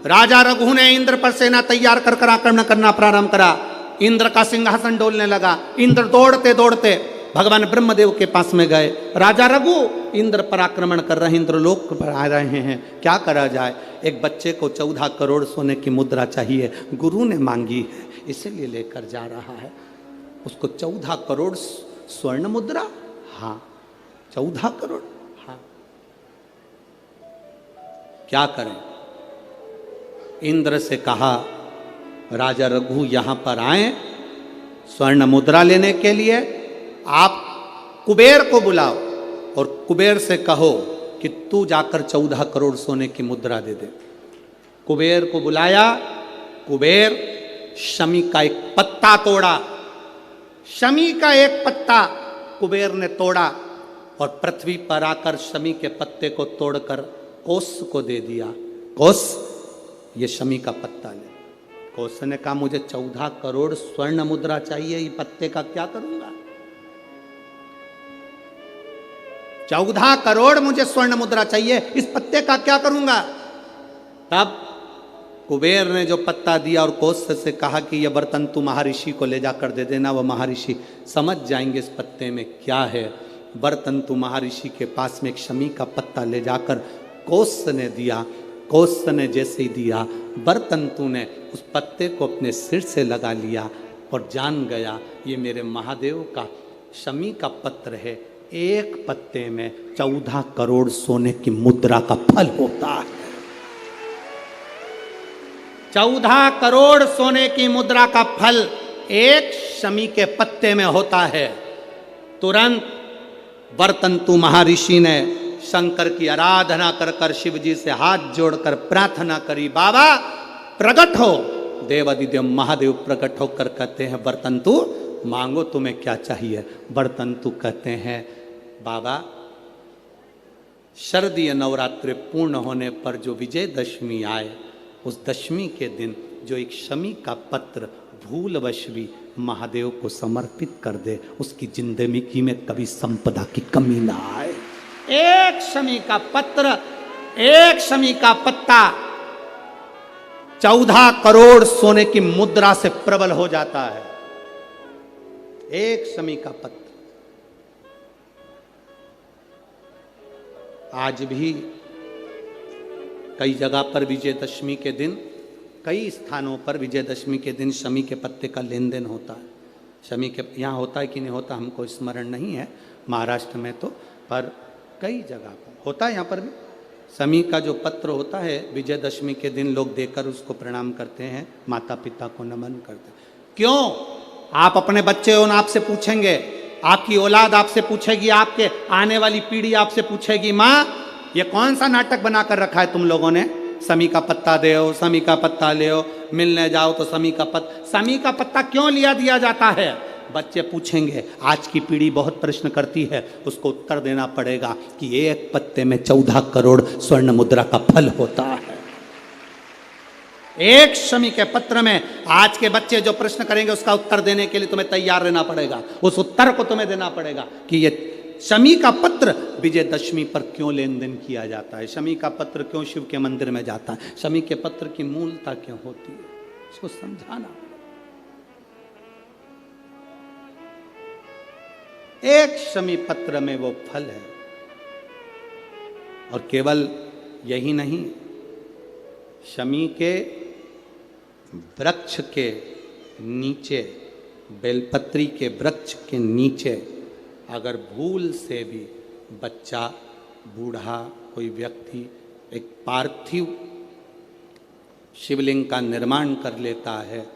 राजा रघु ने इंद्र पर सेना तैयार कर कर आक्रमण करना प्रारंभ करा। इंद्र का सिंहासन डोलने लगा। इंद्र दौड़ते दौड़ते भगवान ब्रह्मदेव के पास में गए। राजा रघु इंद्र पर आक्रमण कर रहे हैं, इंद्रलोक पर आ रहे हैं, क्या करा जाए। एक बच्चे को 14 करोड़ सोने की मुद्रा चाहिए, गुरु ने मांगी है, इसीलिए लेकर जा रहा है। उसको 14 करोड़ स्वर्ण मुद्रा, हाँ 14 करोड़, हाँ क्या करें। इंद्र से कहा, राजा रघु यहां पर आए स्वर्ण मुद्रा लेने के लिए, आप कुबेर को बुलाओ और कुबेर से कहो कि तू जाकर 14 करोड़ सोने की मुद्रा दे दे। कुबेर को बुलाया। कुबेर शमी का एक पत्ता तोड़ा। शमी का एक पत्ता कुबेर ने तोड़ा और पृथ्वी पर आकर शमी के पत्ते को तोड़कर कोस को दे दिया। कोस, ये शमी का पत्ता ले। कोस ने कहा, मुझे 14 करोड़ स्वर्ण मुद्रा चाहिए, ये पत्ते का क्या करूंगा। 14 करोड़ मुझे स्वर्ण मुद्रा चाहिए, इस पत्ते का क्या करूंगा। तब कुबेर ने जो पत्ता दिया और कोस से कहा कि यह बर्तन तू महर्षि को ले जाकर दे देना, वह महर्षि समझ जाएंगे इस पत्ते में क्या है। बर्तन तू महर्षि के पास में एक शमी का पत्ता ले जाकर कोस ने दिया। कोस ने जैसे ही दिया, बर्तन तू ने उस पत्ते को अपने सिर से लगा लिया और जान गया ये मेरे महादेव का शमी का पत्र है। एक पत्ते में 14 करोड़ सोने की मुद्रा का फल होता है। 14 करोड़ सोने की मुद्रा का फल एक शमी के पत्ते में होता है। तुरंत बर्तंतु महर्षि ने शंकर की आराधना कर कर शिव जी से हाथ जोड़कर प्रार्थना करी, बाबा प्रकट हो। देवादिदेव महादेव प्रकट होकर कहते हैं, बर्तंतु मांगो तुम्हें क्या चाहिए। बर्तंतु कहते हैं, बाबा शरदीय नवरात्रि पूर्ण होने पर जो विजयदशमी आए, उस दशमी के दिन जो एक शमी का पत्र भूलवश भी महादेव को समर्पित कर दे, उसकी जिंदगी में कभी संपदा की कमी ना आए। एक शमी का पत्र, एक शमी का पत्ता 14 करोड़ सोने की मुद्रा से प्रबल हो जाता है। एक शमी का पत्र। आज भी कई जगह पर विजयदशमी के दिन, कई स्थानों पर विजयदशमी के दिन शमी के पत्ते का लेन देन होता है। शमी के यहाँ होता है कि नहीं होता हमको स्मरण नहीं है, महाराष्ट्र में तो, पर कई जगह पर होता है। यहाँ पर भी शमी का जो पत्र होता है, विजयदशमी के दिन लोग देकर उसको प्रणाम करते हैं, माता पिता को नमन करते हैं। क्यों? आप अपने बच्चे हो, आपसे पूछेंगे, आपकी औलाद आपसे पूछेगी, आपके आने वाली पीढ़ी आपसे पूछेगी, माँ ये कौन सा नाटक बना कर रखा है तुम लोगों ने। शमी का पत्ता दे, शमी का पत्ता ले, मिलने जाओ तो शमी का पत्ता। शमी का पत्ता क्यों लिया दिया जाता है? बच्चे पूछेंगे, आज की पीढ़ी बहुत प्रश्न करती है, उसको उत्तर देना पड़ेगा कि एक पत्ते में 14 करोड़ स्वर्ण मुद्रा का फल होता है। एक शमी के पत्र में आज के बच्चे जो प्रश्न करेंगे उसका उत्तर देने के लिए तुम्हें तैयार रहना पड़ेगा। उस उत्तर को तुम्हें देना पड़ेगा कि ये शमी का पत्र विजयदशमी पर क्यों लेन देन किया जाता है, शमी का पत्र क्यों शिव के मंदिर में जाता है, शमी के पत्र की मूलता क्यों होती है, इसको समझाना। एक शमी पत्र में वो फल है। और केवल यही नहीं, शमी के वृक्ष के नीचे, बेलपत्री के वृक्ष के नीचे अगर भूल से भी बच्चा, बूढ़ा, कोई व्यक्ति एक पार्थिव शिवलिंग का निर्माण कर लेता है,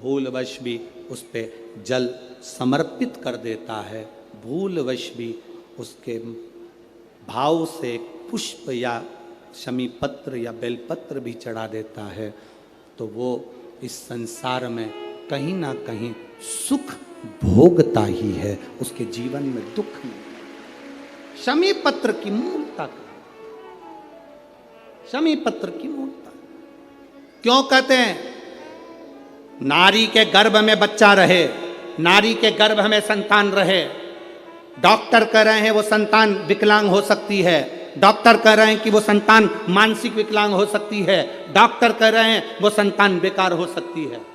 भूलवश भी उस पे जल समर्पित कर देता है, भूलवश भी उसके भाव से पुष्प या शमी पत्र या बेलपत्र भी चढ़ा देता है, तो वो इस संसार में कहीं ना कहीं सुख भोगता ही है, उसके जीवन में दुख नहीं। शमी पत्र की मूलता शमी पत्र की मूर्ता। क्यों कहते हैं? नारी के गर्भ में बच्चा रहे, नारी के गर्भ में संतान रहे। डॉक्टर कह रहे हैं वो संतान विकलांग हो सकती है, डॉक्टर कह रहे हैं कि वो संतान मानसिक विकलांग हो सकती है, डॉक्टर कह रहे हैं वो संतान बेकार हो सकती है।